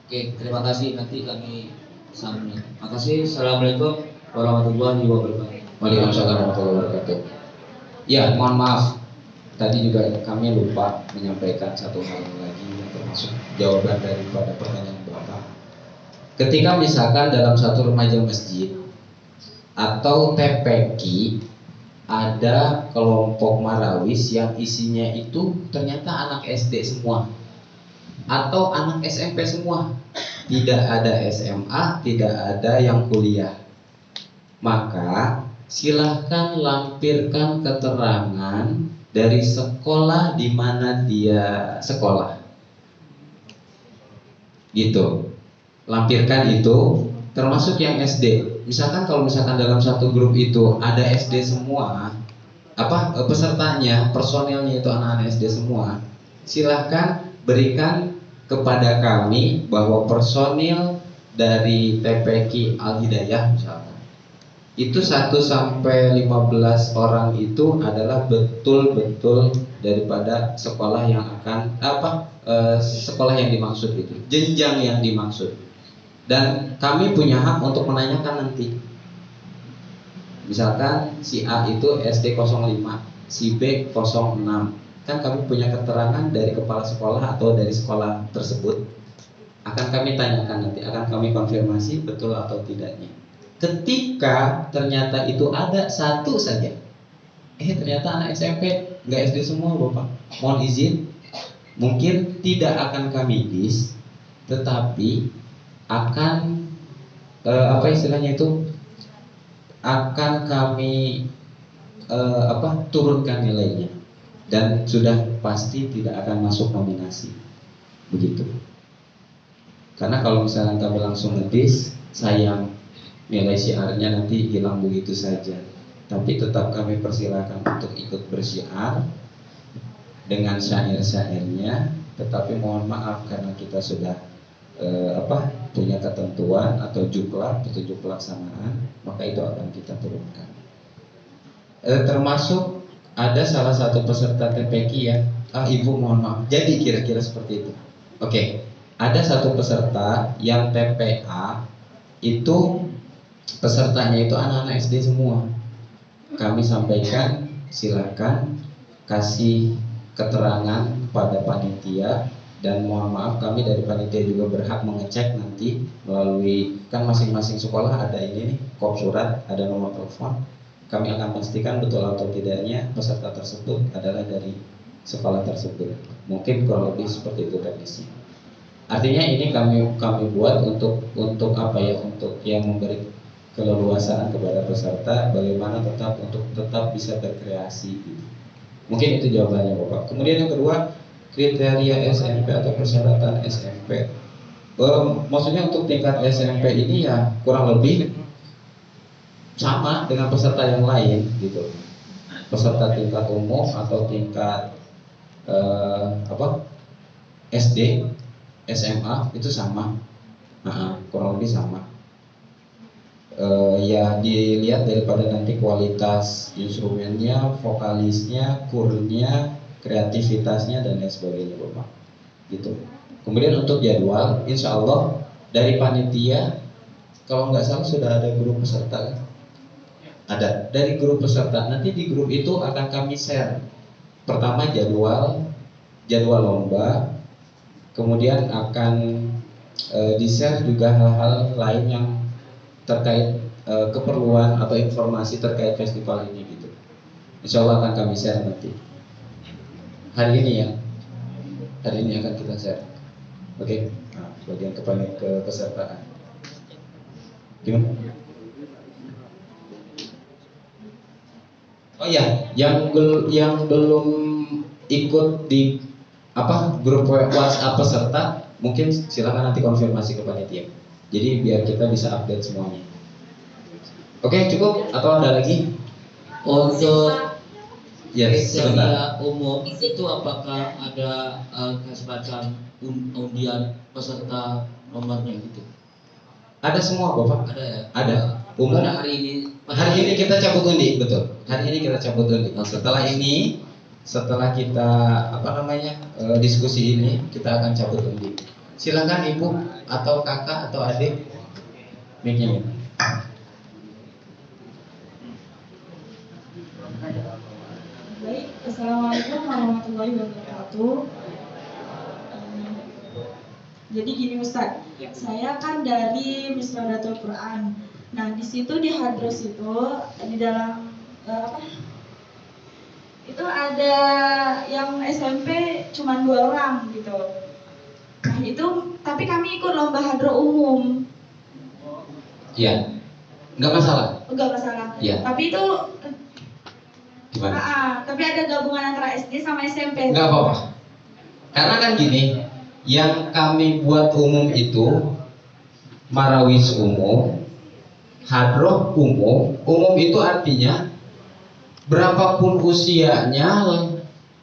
Oke, terima kasih, nanti kami sambung. Terima kasih. Assalamualaikum warahmatullahi wabarakatuh. Waalaikumsalam warahmatullahi wabarakatuh. Ya, mohon maaf. Tadi juga kami lupa menyampaikan satu hal lagi yang termasuk jawaban daripada pertanyaan Bapak. Ketika misalkan dalam satu remaja masjid atau TPQ ada kelompok marawis yang isinya itu ternyata anak SD semua atau anak SMP semua, tidak ada SMA, tidak ada yang kuliah, maka silahkan lampirkan keterangan dari sekolah di mana dia sekolah, gitu. Lampirkan itu, termasuk yang SD. Misalkan kalau misalkan dalam satu grup itu ada SD semua, pesertanya, personelnya itu anak-anak SD semua, silahkan berikan kepada kami bahwa personil dari TPQ Al Hidayah misalkan itu 1 sampai 15 orang itu adalah betul-betul daripada sekolah yang akan sekolah yang dimaksud itu, jenjang yang dimaksud. Dan kami punya hak untuk menanyakan nanti. Misalkan si A itu SD 05, si B 06. Kan kami punya keterangan dari kepala sekolah atau dari sekolah tersebut. Akan kami tanyakan nanti, akan kami konfirmasi betul atau tidaknya. Ketika ternyata itu ada satu saja, ternyata anak SMP, nggak SD semua Bapak, mohon izin, mungkin tidak akan kami dis, tetapi akan istilahnya itu akan kami turunkan nilainya dan sudah pasti tidak akan masuk nominasi, begitu. Karena kalau misalnya kami langsung ngedis, sayang, nilai syiarnya nanti hilang begitu saja. Tapi tetap kami persilakan untuk ikut bersyiar dengan syair-syairnya, tetapi mohon maaf karena kita sudah punya ketentuan atau petunjuk pelaksanaan, maka itu akan kita turunkan. Termasuk ada salah satu peserta TPQ ya, Ibu mohon maaf, jadi kira-kira seperti itu. Oke, ada satu peserta yang TPA itu pesertanya itu anak-anak SD semua. Kami sampaikan silakan kasih keterangan kepada panitia. Dan mohon maaf kami dari panitia juga berhak mengecek nanti melalui, kan masing-masing sekolah ada ini nih, kop surat, ada nomor telepon. Kami akan pastikan betul atau tidaknya peserta tersebut adalah dari sekolah tersebut. Mungkin kurang lebih seperti itu teknisnya. Artinya ini kami buat untuk yang memberi keleluasaan kepada peserta bagaimana tetap bisa berkreasi gitu. Mungkin itu jawabannya Bapak. Kemudian yang kedua, kriteria SMP atau persyaratan SMP. Maksudnya untuk tingkat SMP ini ya kurang lebih sama dengan peserta yang lain gitu. Peserta tingkat umum atau tingkat SD, SMA itu sama. Kurang lebih sama. Ya dilihat daripada nanti kualitas instrumennya, vokalisnya, kurnya, kreativitasnya dan lain sebagainya Bapak. Gitu. Kemudian untuk jadwal, insya Allah dari panitia kalau nggak salah sudah ada grup peserta kan? Ada dari grup peserta. Nanti di grup itu akan kami share. Pertama jadwal lomba, kemudian akan di-share juga hal-hal lain yang terkait keperluan atau informasi terkait festival ini gitu. Insya Allah akan kami share nanti. Hari ini akan kita share. Oke, nah, bagian kepesertaan. Gimana? Oh ya, yang belum ikut di grup WhatsApp peserta, mungkin silakan nanti konfirmasi ke panitia. Jadi biar kita bisa update semuanya. Oke, cukup atau ada lagi? Untuk Sebentar. kriteria umum itu apakah ada semacam undian peserta nomornya gitu? Ada semua Bapak? Ada ya? Ada. Umum. Pada Hari ini kita cabut undi, betul. Hari ini kita cabut undi. Setelah kita diskusi ini, kita akan cabut undi. Silakan ibu atau kakak atau adik, mic-nya. Baik, assalamualaikum warahmatullahi wabarakatuh. Jadi gini Ustadz, saya kan dari Misradatul Quran. Nah di situ di Hadros itu di dalam itu ada yang SMP cuma 2 orang gitu. Nah itu tapi kami ikut lomba hadro umum. Iya, nggak masalah. Enggak masalah. Iya. Tapi itu Gimana? tapi ada gabungan antara SD sama SMP. Nggak apa-apa. Karena kan gini, yang kami buat umum itu marawis umum, hadroh umum. Umum itu artinya berapapun usianya,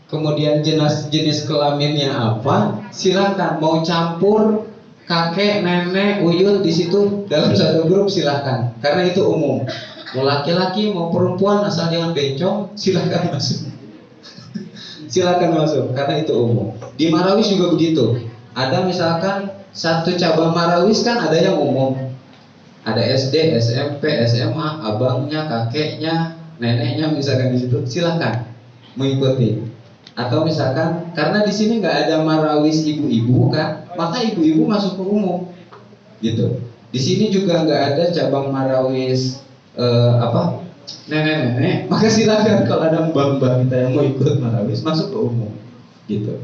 kemudian jenis kelaminnya apa, silakan mau campur kakek, nenek, uyut di situ dalam satu grup silakan. Karena itu umum. Mau laki-laki mau perempuan asal jangan bencong, silakan masuk. Silakan masuk karena itu umum. Di marawis juga begitu. Ada misalkan satu cabang marawis kan ada yang umum. Ada SD, SMP, SMA, abangnya, kakeknya, neneknya misalkan di situ, silakan mengikuti. Atau misalkan karena di sini nggak ada marawis ibu-ibu kan, maka ibu-ibu masuk ke umum, gitu. Di sini juga nggak ada cabang marawis nenek-nenek, maka silakan kalau ada mbak-mbak kita yang mau ikut marawis masuk ke umum, gitu.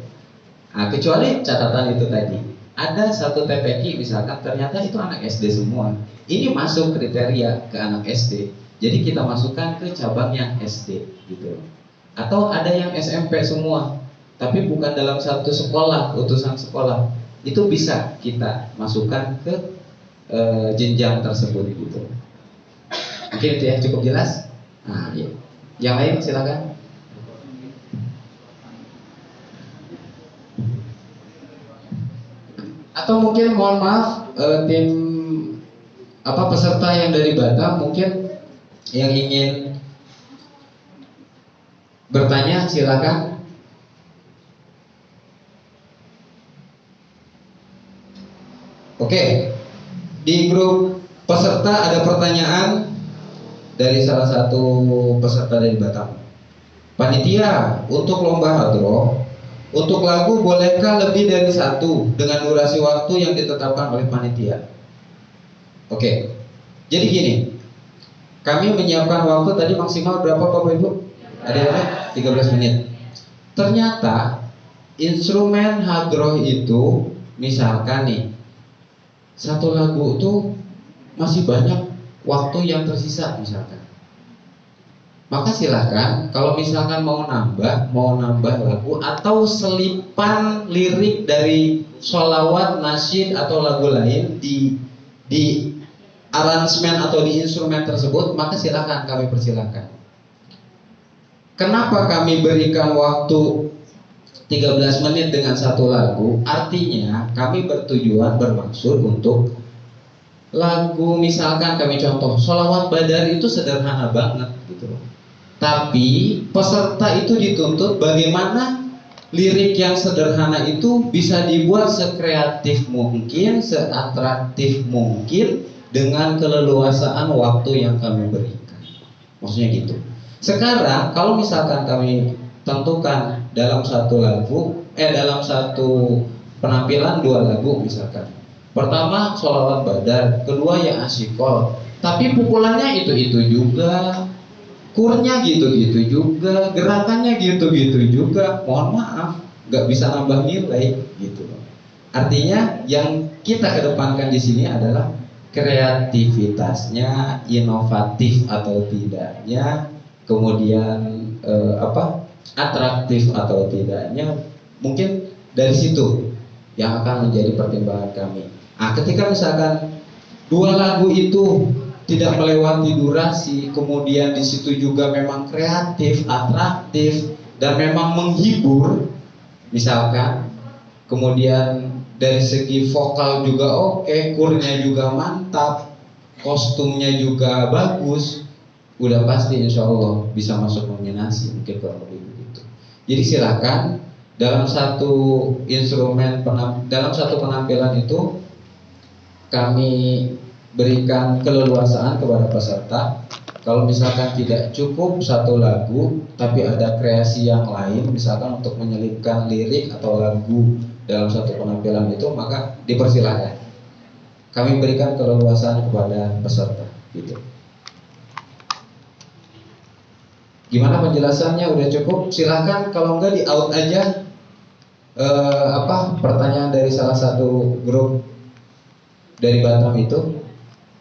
Nah, kecuali catatan itu tadi, ada satu TPQ misalkan ternyata itu anak SD semua, ini masuk kriteria ke anak SD, jadi kita masukkan ke cabang yang SD, gitu. Atau ada yang SMP semua, tapi bukan dalam satu sekolah, utusan sekolah, itu bisa kita masukkan ke jenjang tersebut, gitu. Mungkin itu ya, cukup jelas. Nah, ya. Yang lain silakan. Atau mungkin mohon maaf tim peserta yang dari Batam mungkin yang ingin bertanya silakan. Oke. Di grup peserta ada pertanyaan dari salah satu peserta dari Batam. Panitia, untuk lomba hadroh, untuk lagu bolehkah lebih dari 1 dengan durasi waktu yang ditetapkan oleh panitia? Oke. Jadi gini, kami menyiapkan waktu tadi maksimal berapa Bapak Ibu? Ada 13 menit. Ternyata instrumen hadroh itu misalkan nih, satu lagu itu masih banyak waktu yang tersisa misalkan. Maka silahkan kalau misalkan mau nambah lagu atau selipan lirik dari sholawat, nasyid atau lagu lain di aransemen atau di instrumen tersebut, maka silahkan, kami persilahkan. Kenapa kami berikan waktu 13 menit dengan satu lagu? Artinya kami bermaksud untuk lagu, misalkan kami contoh sholawat badar itu sederhana banget gitu. Tapi peserta itu dituntut bagaimana lirik yang sederhana itu bisa dibuat sekreatif mungkin, seatraktif mungkin dengan keleluasaan waktu yang kami berikan. Maksudnya gitu. Sekarang kalau misalkan kami tentukan dalam satu lagu, dalam satu penampilan 2 lagu misalkan. Pertama sholawat badar, kedua ya asyikol. Tapi pukulannya itu juga, kurnya gitu-gitu juga, gerakannya gitu-gitu juga. Mohon maaf, nggak bisa nambah nilai gitu. Artinya yang kita kedepankan di sini adalah kreativitasnya, inovatif atau tidaknya, kemudian atraktif atau tidaknya, mungkin dari situ yang akan menjadi pertimbangan kami. Nah, ketika misalkan dua lagu itu tidak melewati durasi, kemudian di situ juga memang kreatif, atraktif, dan memang menghibur, misalkan, kemudian dari segi vokal juga oke, kurnya juga mantap, kostumnya juga bagus, udah pasti insya Allah bisa masuk nominasi, mungkin kurang lebih begitu. Jadi silakan dalam satu instrumen dalam satu penampilan itu kami berikan keleluasaan kepada peserta. Kalau misalkan tidak cukup satu lagu, tapi ada kreasi yang lain, misalkan untuk menyelipkan lirik atau lagu dalam satu penampilan itu, maka dipersilahkan. Kami berikan keleluasaan kepada peserta. Gitu. Gimana penjelasannya? Udah cukup? Silahkan. Kalau enggak di out aja. Pertanyaan dari salah satu grup dari Batam itu.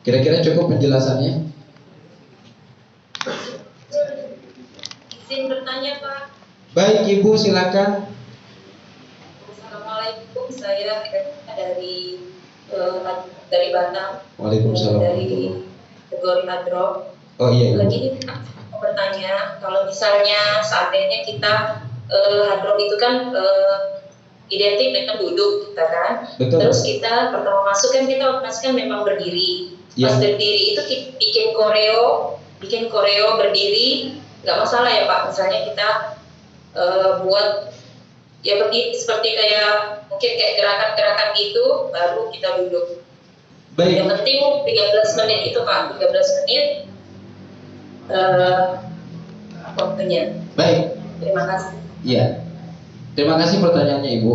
Kira-kira cukup penjelasannya? Izin bertanya, Pak. Baik, Ibu silakan. Assalamualaikum, saya dari Batam. Waalaikumsalam. Dari Tegori Hadro. Oh iya. Lagi bertanya, kalau misalnya seandainya kita Hadro itu kan identik dengan duduk, kita kan. Betul. Terus kita pertama masuk kan kita otomatis kan memang berdiri. Ya. Pas berdiri itu kita bikin koreo berdiri, nggak masalah ya Pak. Misalnya kita buat ya berdiri seperti kayak mungkin kayak gerakan-gerakan gitu, baru kita duduk. Baik. Yang penting 13 menit itu Pak, 13 menit waktunya. Baik. Terima kasih. Iya. Terima kasih pertanyaannya Ibu.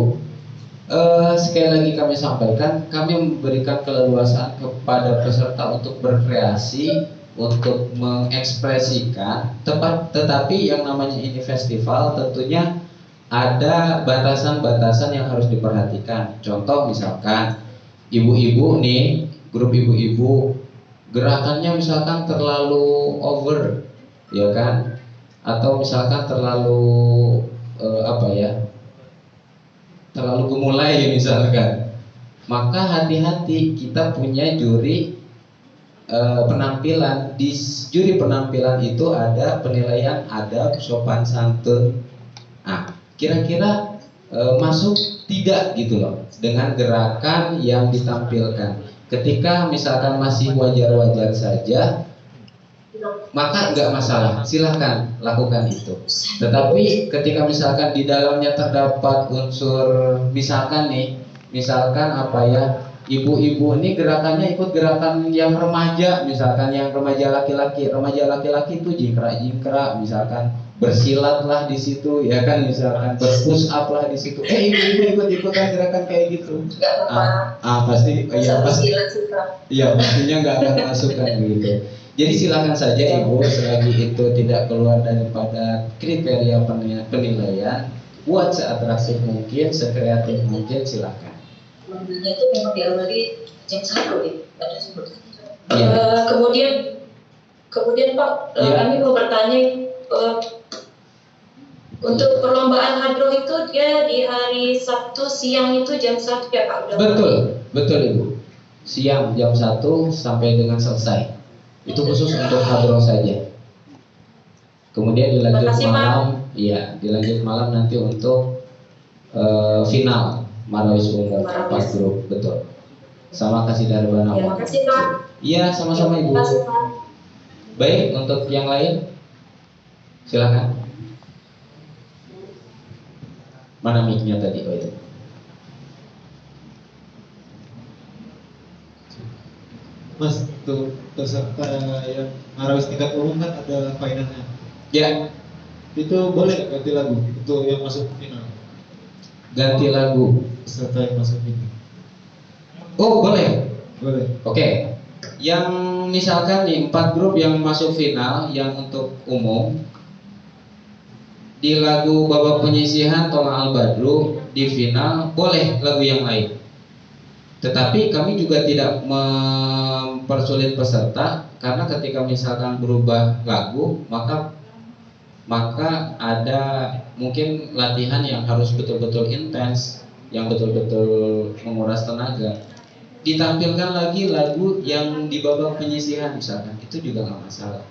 Sekali lagi kami sampaikan, kami memberikan keleluasaan kepada peserta untuk berkreasi, untuk mengekspresikan, tetapi yang namanya ini festival tentunya ada batasan-batasan yang harus diperhatikan. Contoh misalkan ibu-ibu nih, grup ibu-ibu, gerakannya misalkan terlalu over, ya kan? Atau misalkan terlalu terlalu gemulai misalkan, maka hati-hati, kita punya juri penampilan. Di juri penampilan itu ada penilaian adab, sopan santun. Nah, kira-kira masuk tidak gitu loh dengan gerakan yang ditampilkan. Ketika misalkan masih wajar-wajar saja, maka enggak masalah, silahkan lakukan itu. Tetapi ketika misalkan di dalamnya terdapat unsur, misalkan ibu-ibu ini gerakannya ikut gerakan yang remaja, misalkan yang remaja laki-laki itu jingkrak, misalkan bersilat lah di situ, ya kan, misalkan berpush up lah di situ. Ibu ikut-ikutan gerakan kayak gitu. Pastinya nggak akan masukkan gitu. Jadi silakan saja Ibu, selagi itu tidak keluar daripada kriteria penilaian, buat seatraktif mungkin, sekreatif mungkin, silakan. Mobilnya itu memang diawali jam 1 ya, ada sebutkan. Ya. Kemudian Pak, Ya. kami mau bertanya, untuk perlombaan hadro itu dia di hari Sabtu siang itu jam 1 ya Pak? Betul Ibu. Siang jam 1 sampai dengan selesai. Itu khusus untuk hadro saja. Kemudian dilanjut malam, dilanjut malam nanti untuk final Marawis umum 4 grup, betul. Sama kasih darbana. Terima kasih Pak. Iya, sama-sama Ibu. Terima kasih Pak. Baik, untuk yang lain silakan. Mana mic-nya tadi? Oh itu. Mas, untuk peserta yang Marawis tingkat umum kan ada finalnya. Ya, Itu boleh ganti lagu untuk yang masuk final. ganti lagu. Peserta yang masuk final. Oh, boleh. Boleh. Oke. Yang misalkan nih 4 grup yang masuk final, yang untuk umum, di lagu babak penyisihan Tolong Al Badru di final boleh lagu yang lain. Tetapi kami juga tidak mempersulit peserta, karena ketika misalkan berubah lagu, maka ada mungkin latihan yang harus betul-betul intens, yang betul-betul menguras tenaga. Ditampilkan lagi lagu yang di babak penyisihan misalkan, itu juga nggak masalah,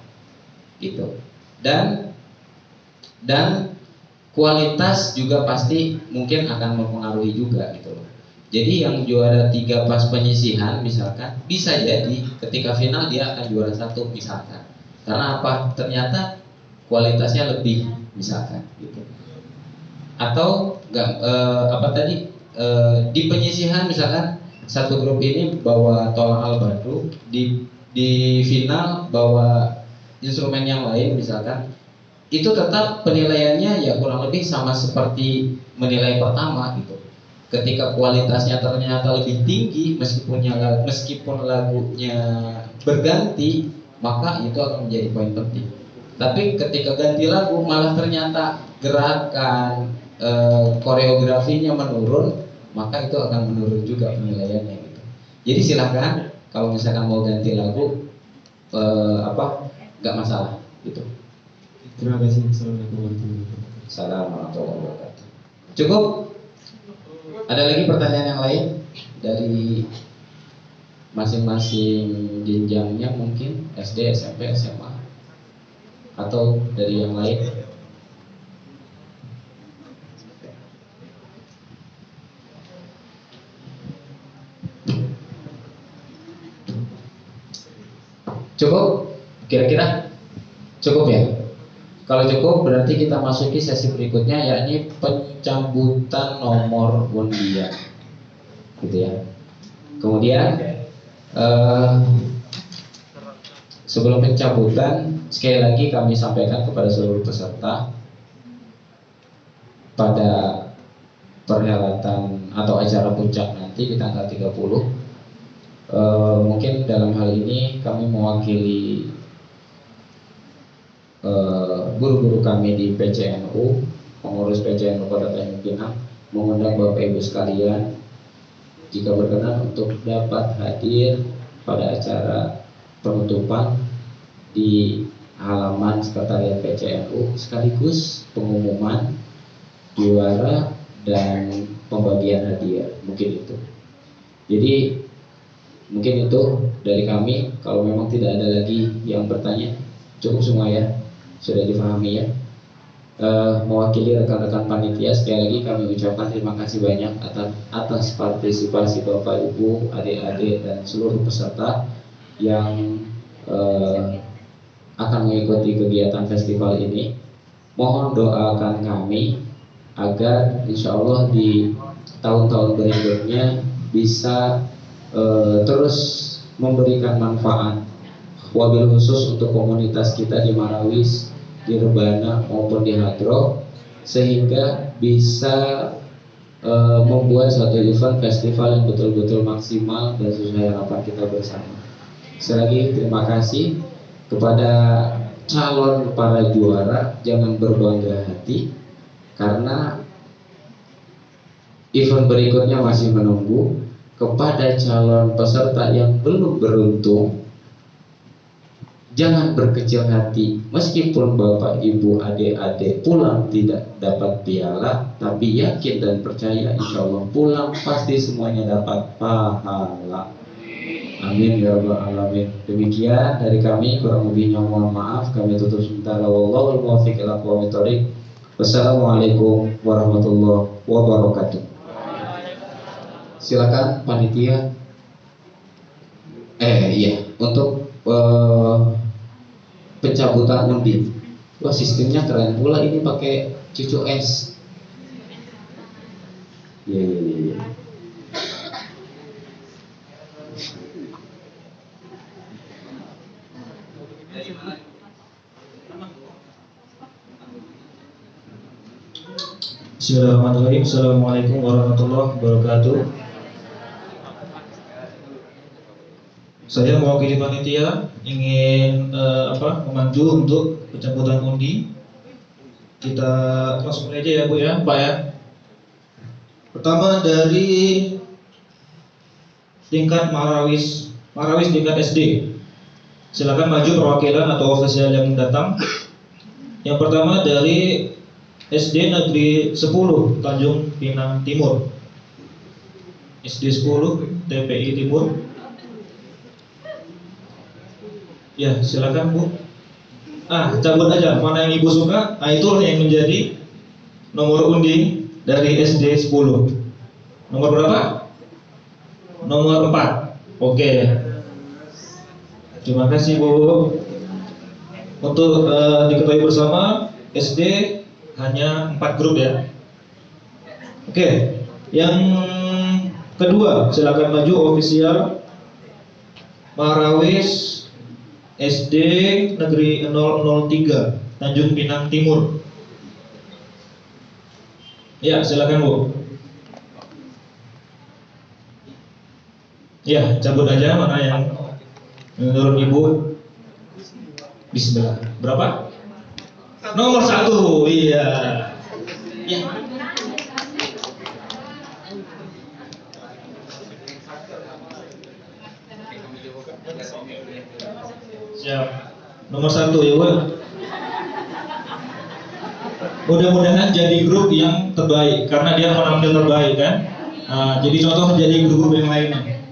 gitu. Dan kualitas juga pasti mungkin akan mempengaruhi juga, gitu loh. Jadi yang juara 3 pas penyisihan misalkan, bisa jadi ketika final dia akan juara 1 misalkan. Karena apa? Ternyata kualitasnya lebih misalkan, gitu. Atau di penyisihan misalkan satu grup ini bawa Tolak Al-Badru, di final bawa instrumen yang lain misalkan, itu tetap penilaiannya ya kurang lebih sama seperti menilai pertama, gitu. Ketika kualitasnya ternyata lebih tinggi meskipun lagunya berganti, maka itu akan menjadi poin penting. Tapi ketika ganti lagu malah ternyata gerakan koreografinya menurun, maka itu akan menurun juga penilaiannya, gitu. Jadi silakan kalau misalkan mau ganti lagu nggak masalah, gitu. Terima kasih. Assalamualaikum warahmatullahi wabarakatuh. Assalamualaikum warahmatullahi wabarakatuh. Cukup? Ada lagi pertanyaan yang lain dari masing-masing jenjangnya, mungkin SD, SMP, SMA, atau dari yang lain? Cukup? Kira-kira cukup ya? Kalau cukup berarti kita masuki sesi berikutnya, yakni pencabutan nomor undian, gitu ya. Kemudian sebelum pencabutan, sekali lagi kami sampaikan kepada seluruh peserta, pada perhelatan atau acara puncak nanti di tanggal 30, mungkin dalam hal ini kami mewakili guru-guru kami di PCNU, pengurus PCNU Kota Tanjung Pinang, mengundang Bapak Ibu sekalian jika berkenan untuk dapat hadir pada acara penutupan di halaman sekretariat PCNU, sekaligus pengumuman juara dan pembagian hadiah. Mungkin itu. Jadi mungkin itu dari kami. Kalau memang tidak ada lagi yang bertanya, cukup semua ya. Sudah dipahami ya. Mewakili rekan-rekan panitia, sekali lagi kami ucapkan terima kasih banyak atas partisipasi Bapak Ibu, adik-adik dan seluruh peserta yang akan mengikuti kegiatan festival ini. Mohon doakan kami agar insya Allah di tahun-tahun berikutnya bisa terus memberikan manfaat, wabil khusus untuk komunitas kita di Marawis, di Rebana maupun di Hadro, sehingga bisa membuat suatu event festival yang betul-betul maksimal dan sesuai harapan kita bersama. Sekali lagi terima kasih kepada calon para juara, jangan berbangga hati karena event berikutnya masih menunggu. Kepada calon peserta yang belum beruntung, jangan berkecil hati. Meskipun Bapak Ibu adik-adik pulang tidak dapat piala, tapi yakin dan percaya insya Allah pulang pasti semuanya dapat pahala. Amin ya rabbal alamin. Demikian dari kami, kurang lebihnya mohon maaf. Kami tutup sementara. Wallahul muwaffiq ila aqwamit thoriq. Wassalamualaikum warahmatullahi wabarakatuh. Silakan panitia. Iya, untuk pencabutan undi. Wah, sistemnya keren pula ini, pakai cucu es. Iya. Bismillahirrahmanirrahim. Assalamualaikum warahmatullahi wabarakatuh. Saya mewakili panitia ingin memandu untuk pencabutan undi. Kita langsung aja ya Bu ya, Pak ya. Pertama dari tingkat Marawis tingkat SD. Silakan maju perwakilan atau ofisial yang datang. Yang pertama dari SD Negeri 10 Tanjung Pinang Timur. SD 10 TPI Timur. Ya, silakan Bu. Cabut aja. Mana yang Ibu suka? Itulah yang menjadi nomor undi dari SD 10. Nomor berapa? Nomor 4. Oke. Terima kasih Bu. Untuk diketahui bersama, SD hanya 4 grup ya. Oke. Yang kedua, silakan maju ofisial Marawis SD Negeri 003 Tanjung Pinang Timur. Ya, silakan Bu. Ya, cabut aja mana yang menurut Ibu. Bismillah. Berapa? Nomor 1. Iya. Ya. Siap. Nomor 1 ya Bu. Mudah-mudahan jadi grup yang terbaik karena dia menampil terbaik kan. Jadi contoh jadi grup yang lainnya.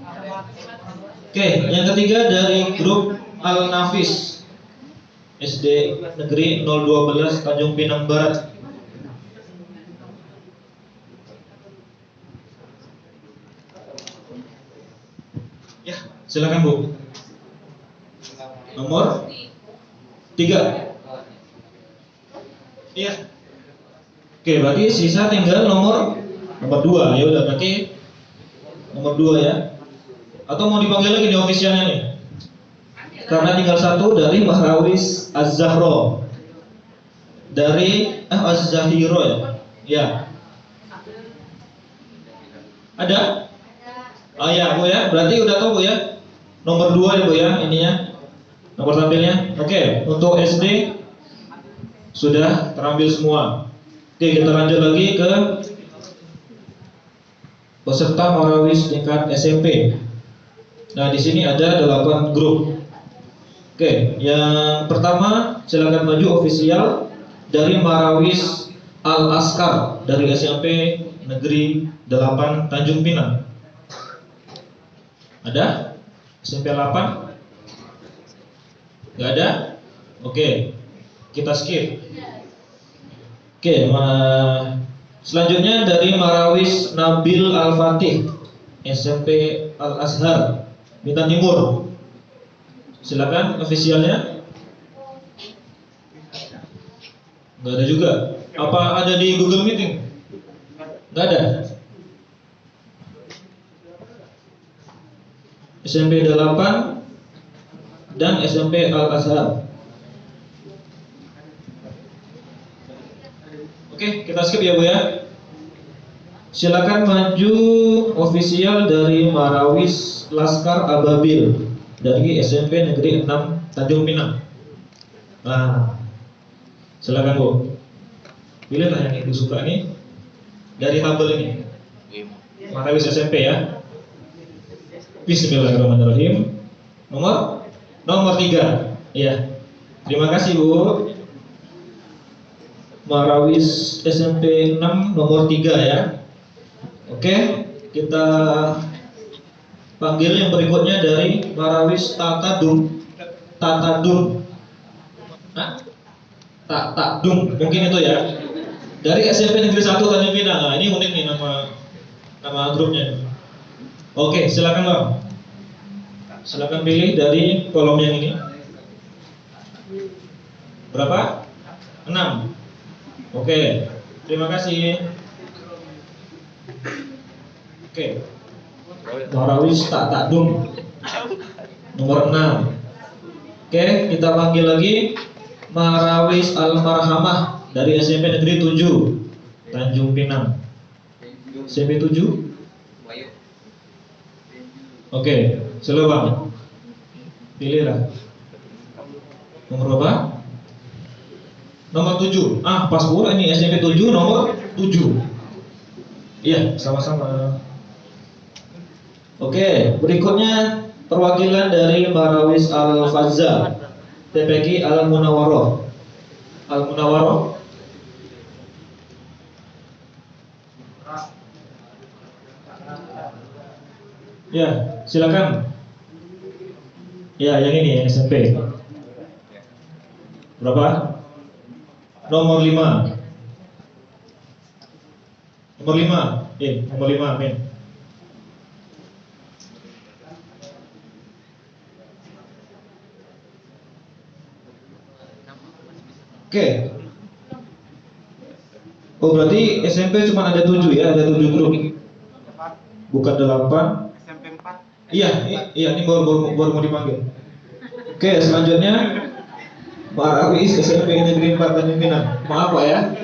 Oke, yang ketiga dari grup Al-Nafis SD Negeri 012 Tanjung Pinang Barat. Ya, silakan Bu. Nomor 3. Iya. Oke, berarti sisa tinggal nomor 2. Ya udah, berarti nomor 2 ya. Atau mau dipanggil lagi di ofisialnya nih? Karena tinggal 1 dari Marawis Az-Zahro. Dari Az-Zahiro ya. Ya. Ada? Oh ya Bu ya, berarti udah tahu Bu ya. Nomor 2 ya Bu ya, ininya. Nomor tampilnya. Oke, untuk SD sudah terambil semua. Oke, kita lanjut lagi ke peserta Marawis tingkat SMP. Nah, di sini ada 8 grup. Oke, yang pertama silakan maju ofisial dari Marawis Al-Askar dari SMP Negeri 8 Tanjung Pinang. Ada? SMP 8? Nggak ada? Oke, kita skip. Oke, selanjutnya dari Marawis Nabil Al-Fatih SMP Al-Azhar Bintan Timur. Silakan ofisialnya. Nggak ada juga. Apa ada di Google Meeting? Nggak ada. SMP 8 dan SMP Al-Azhar. Oke, kita skip ya Bu ya. Silakan maju ofisial dari Marawis Laskar Ababil dari SMP Negeri 6 Tanjung Pinang. Nah, silakan Bu. Pilihlah yang Ibu suka nih dari tabel ini. Marawis SMP ya. Bismillahirrahmanirrahim. Nomor 3. Iya. Terima kasih Bu. Marawis SMP 6 nomor 3 ya. Oke, kita panggil yang berikutnya dari Marawis Tatadum. Tatadum, mungkin itu ya. Dari SMP Negeri 1 Tanjung Pinang. Nah, ini unik nih nama grupnya. Oke, silakan Bang. Silakan pilih dari kolom yang ini. Berapa? 6. Oke, terima kasih. Oke, Marawis Tatadum nomor 6. Oke, kita panggil lagi Marawis Al-Marhamah dari SMP Negeri 7 Tanjung Pinang. SMP 7. Oke, silakan. Pilihlah. Nomor berapa? Nomor 7. Pas pula ini SMP 7 nomor 7. Iya, sama-sama. Oke, berikutnya perwakilan dari Marawis Al-Fazza, TPQ Al-Munawwaroh. Al-Munawwaroh. Ya, silakan. Ya, yang ini yang SMP. Berapa? Nomor 5. Nomor 5. Nomor 5, amin. Oke. Oh, berarti SMP cuma ada 7 ya, ada 7 grup. Bukan 8. SMP 4. Iya, ini baru mau dipanggil. Oke, selanjutnya Marawis SMP Negeri 4 Tanjung Pinang. Maaf Pak ya.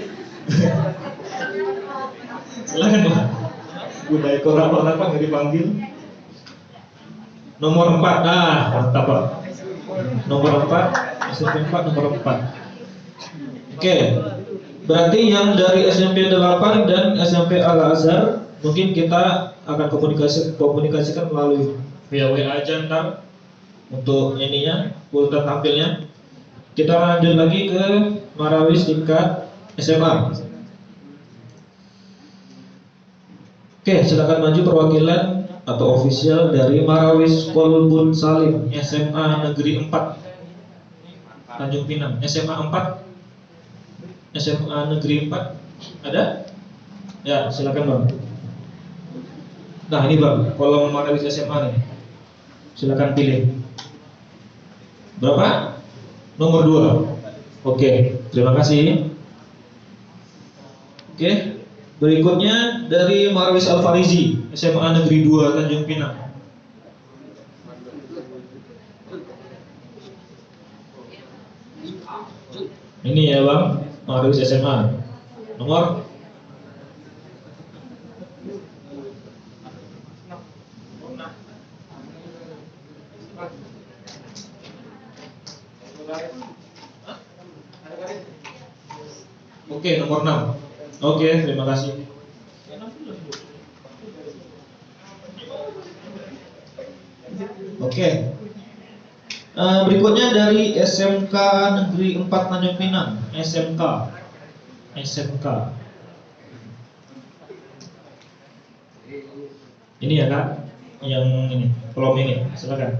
Silakan Pak. Udah ikut orang nggak dipanggil. Nomor 4. Nah, mantap Pak. Nomor 4, SMP 4 nomor 4. Oke. Berarti yang dari SMP 8 dan SMP Al-Azhar mungkin kita akan komunikasikan melalui via WA aja ntar untuk ininya, urutan tampilnya. Kita lanjut lagi ke Marawis tingkat SMA. Oke, silakan maju perwakilan atau official dari Marawis Kolbun Salim SMA Negeri 4 Tanjung Pinang. SMA 4, SMA Negeri 4 ada? Ya, silakan Bang. Nah ini Bang, kolom Marawis SMA nih. Silakan pilih. Berapa? Nomor 2. Oke, terima kasih. Oke, berikutnya dari Marawis Al-Farizi SMA Negeri 2 Tanjung Pinang. Ini ya Bang, Marawis SMA. Nomor Oke, nomor 6. Oke, terima kasih. Oke. Berikutnya dari SMK Negeri 4 Tanjung Pinang. SMK. Ini ya Kak, yang ini, kolom ini, silakan.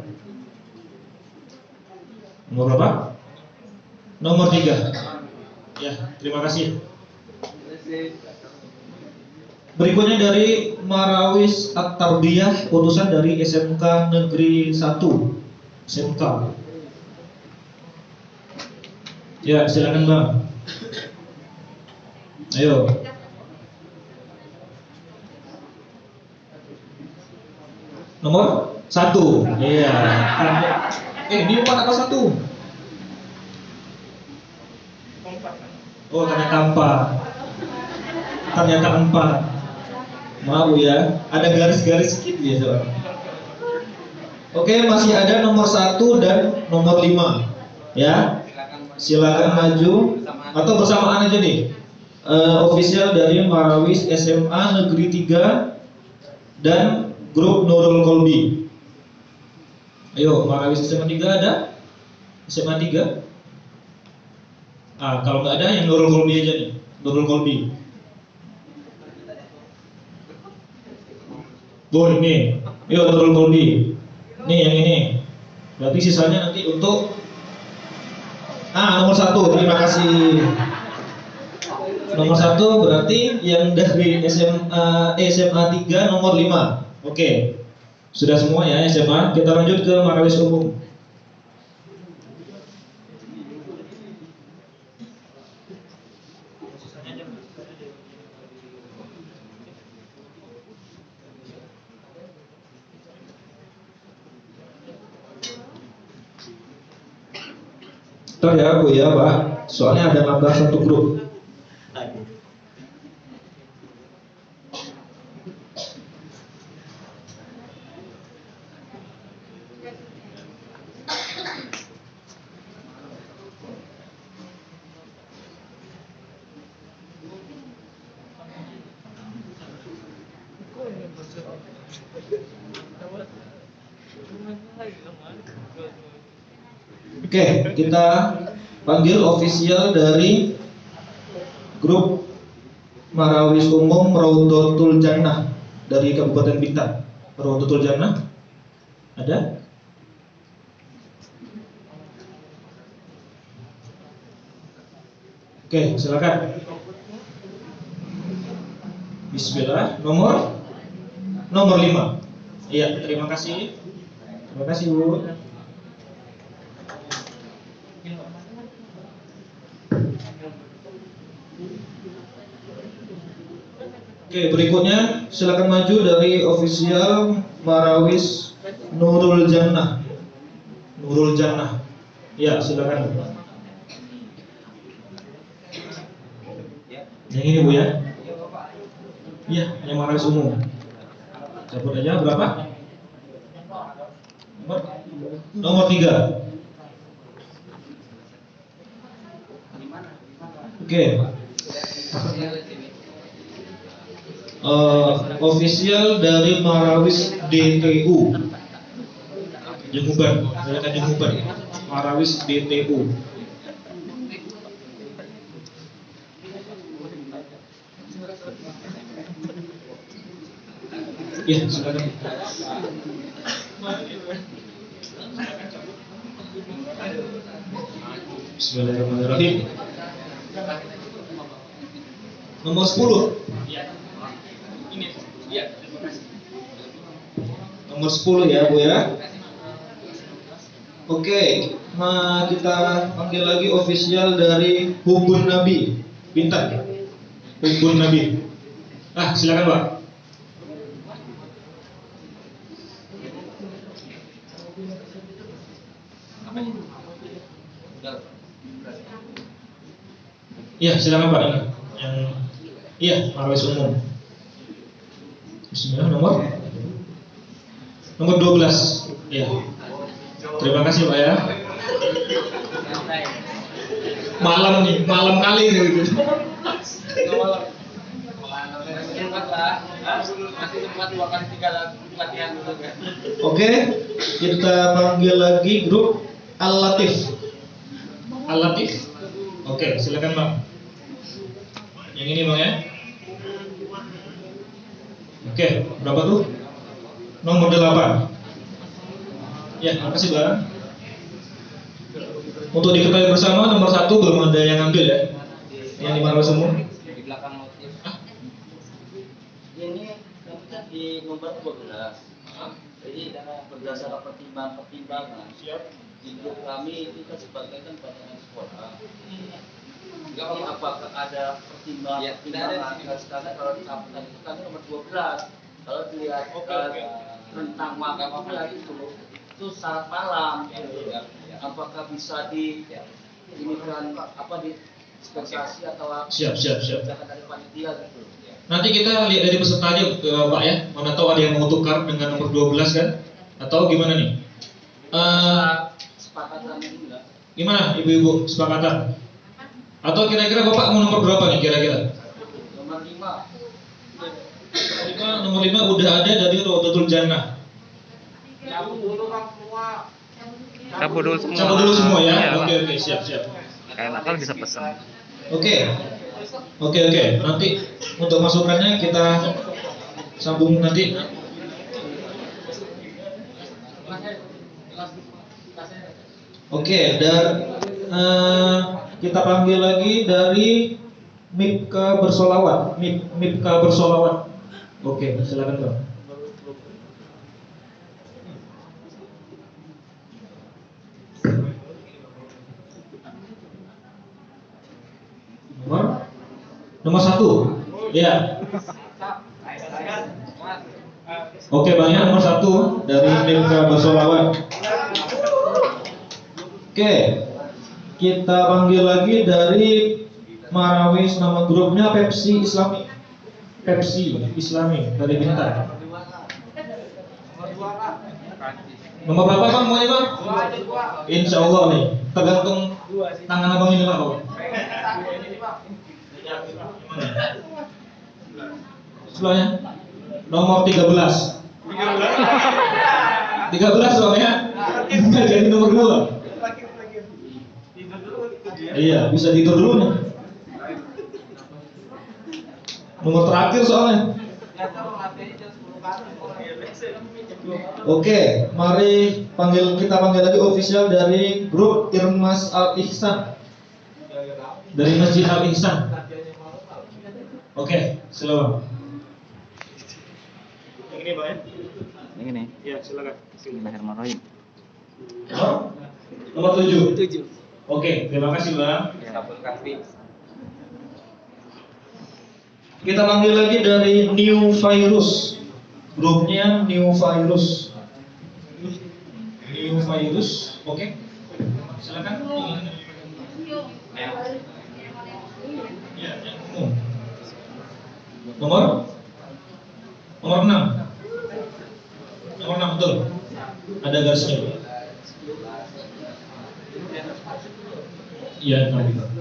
Nomor berapa? Nomor 3. Ya, terima kasih. Berikutnya dari Marawis At-Tarbiyah, utusan dari SMK Negeri 1. SMK. Ya, silakan Bang. Ayo. Nomor 1. Iya. Ini 4 apa 1? Oh, ternyata 4. Maaf ya, ada garis-garis sedikit ya soalnya. Oke, masih ada nomor 1 dan nomor 5. Ya, silakan maju atau bersamaan aja nih. Official dari Marawis SMA Negeri 3 dan grup Nurul Kolbi. Ayo, Marawis SMA 3 ada? SMA 3? Kalau nggak ada yang Nurul Kolbi aja nih. Nurul Kolbi. Ini. Yuk Nurul Kolbi. Nih yang ini. Berarti sisanya nanti untuk nomor 1. Terima kasih. Nomor 1 berarti yang dari SMA 3 nomor 5. Oke. Sudah semua ya SMA. Kita lanjut ke Marawis Umum. Ntar ya Bu ya Pak, soalnya ada nambah 1 grup. Oke, kita panggil ofisial dari grup Marawis Umum Raudatul Jannah dari Kabupaten Bintan. Raudatul Jannah ada? Oke, silakan. Bismillah. Nomor 5. Iya, terima kasih. Terima kasih, Bu. Oke, berikutnya silakan maju dari ofisial Marawis Nurul Jannah. Nurul Jannah. Ya, silakan. Yang ini, Bu, ya? Iya, yang Marawis umum. Cabut aja berapa? Nomor 3. Oke. Ofisial dari Marawis DTU Jemuban, silakan Jemuban. Marawis DTU. Ya, silakan. Bismillahirrahmanirrahim. Nomor 10. Nomor 10 ya, Bu ya. Oke, nah kita panggil lagi ofisial dari Hubun Nabi Bintan. Hubun Nabi. Silakan, Pak. Iya, silakan, Pak. Iya, Marawis umum. Bismillah, nomor 12. Iya. Terima kasih, Pak ya. Malam kali ini gitu. Oke, kita panggil lagi grup Al-Latif. Al-Latif. Oke, silakan, Bang. Yang ini, Bang ya. Oke, berapa tuh? Nomor 8. Ya, makasih, Bang. Untuk diketahui bersama, nomor 1 belum ada yang ambil ya. Yang di Marawis umum. Di belakang motif. Ini di nomor 12. Jadi berdasarkan pertimbangan. Di grup kami itu kan sebagai kan badan sekolah. Jadi apakah ada pertimbangan karena kalau disampaikan itu kami nomor 12. Kalau dilihat tentang makan itu syarat malam. Apakah bisa diinikan dispensasi atau siap. dari panitia gitu. Nanti kita lihat dari peserta aja, Pak ya. Mana tahu ada yang mau tukar dengan nomor 12 kan? Atau gimana nih? Sepakatan ini enggak? Gimana ibu-ibu sepakatan? Atau kira-kira Bapak mau nomor berapa nih kira-kira? Nomor 5. Nomor 5 udah ada dari Raudatul Jannah. Cabut dulu semua ya. Iya, Oke, siap. Kayak nakal bisa pesan. Oke. Nanti untuk masukannya kita sambung nanti. Oke, dan kita panggil lagi dari Mipka Bersolawat. Mipka Bersolawat. Oke, silakan, Bang. Nomor 1. Iya. Oke, Bang ya, nomor 1 dari Mipka Bersolawat. Oke, kita panggil lagi dari Marawis, nama grupnya Pepsi Islami. Pepsi Islami dari Bintan. Nomor berapa, Bang? Mau Bang? Insya Allah nih, tergantung tangan abang ini, Pak. Sebelumnya nomor 13. 13 Bang ya. Jadi nomor 2. Iya, bisa tidur dulu nih. Nomor terakhir soalnya. Oke, mari kita panggil lagi official dari grup Irmas Al Ihsan. Dari Masjid Al Ihsan. Oke, silakan. Yang ini, Pak ya? Yang ini. Ya, silakan. Bismillahirrahmanirrahim. Nomor 7. Oke, terima kasih, Bang. Kita panggil lagi dari New Virus. Grupnya New Virus. New Virus, oke. Silakan. Ya, yang umum. Nomor 6. Nomor 6 betul. Ada garisnya. Iya, 6.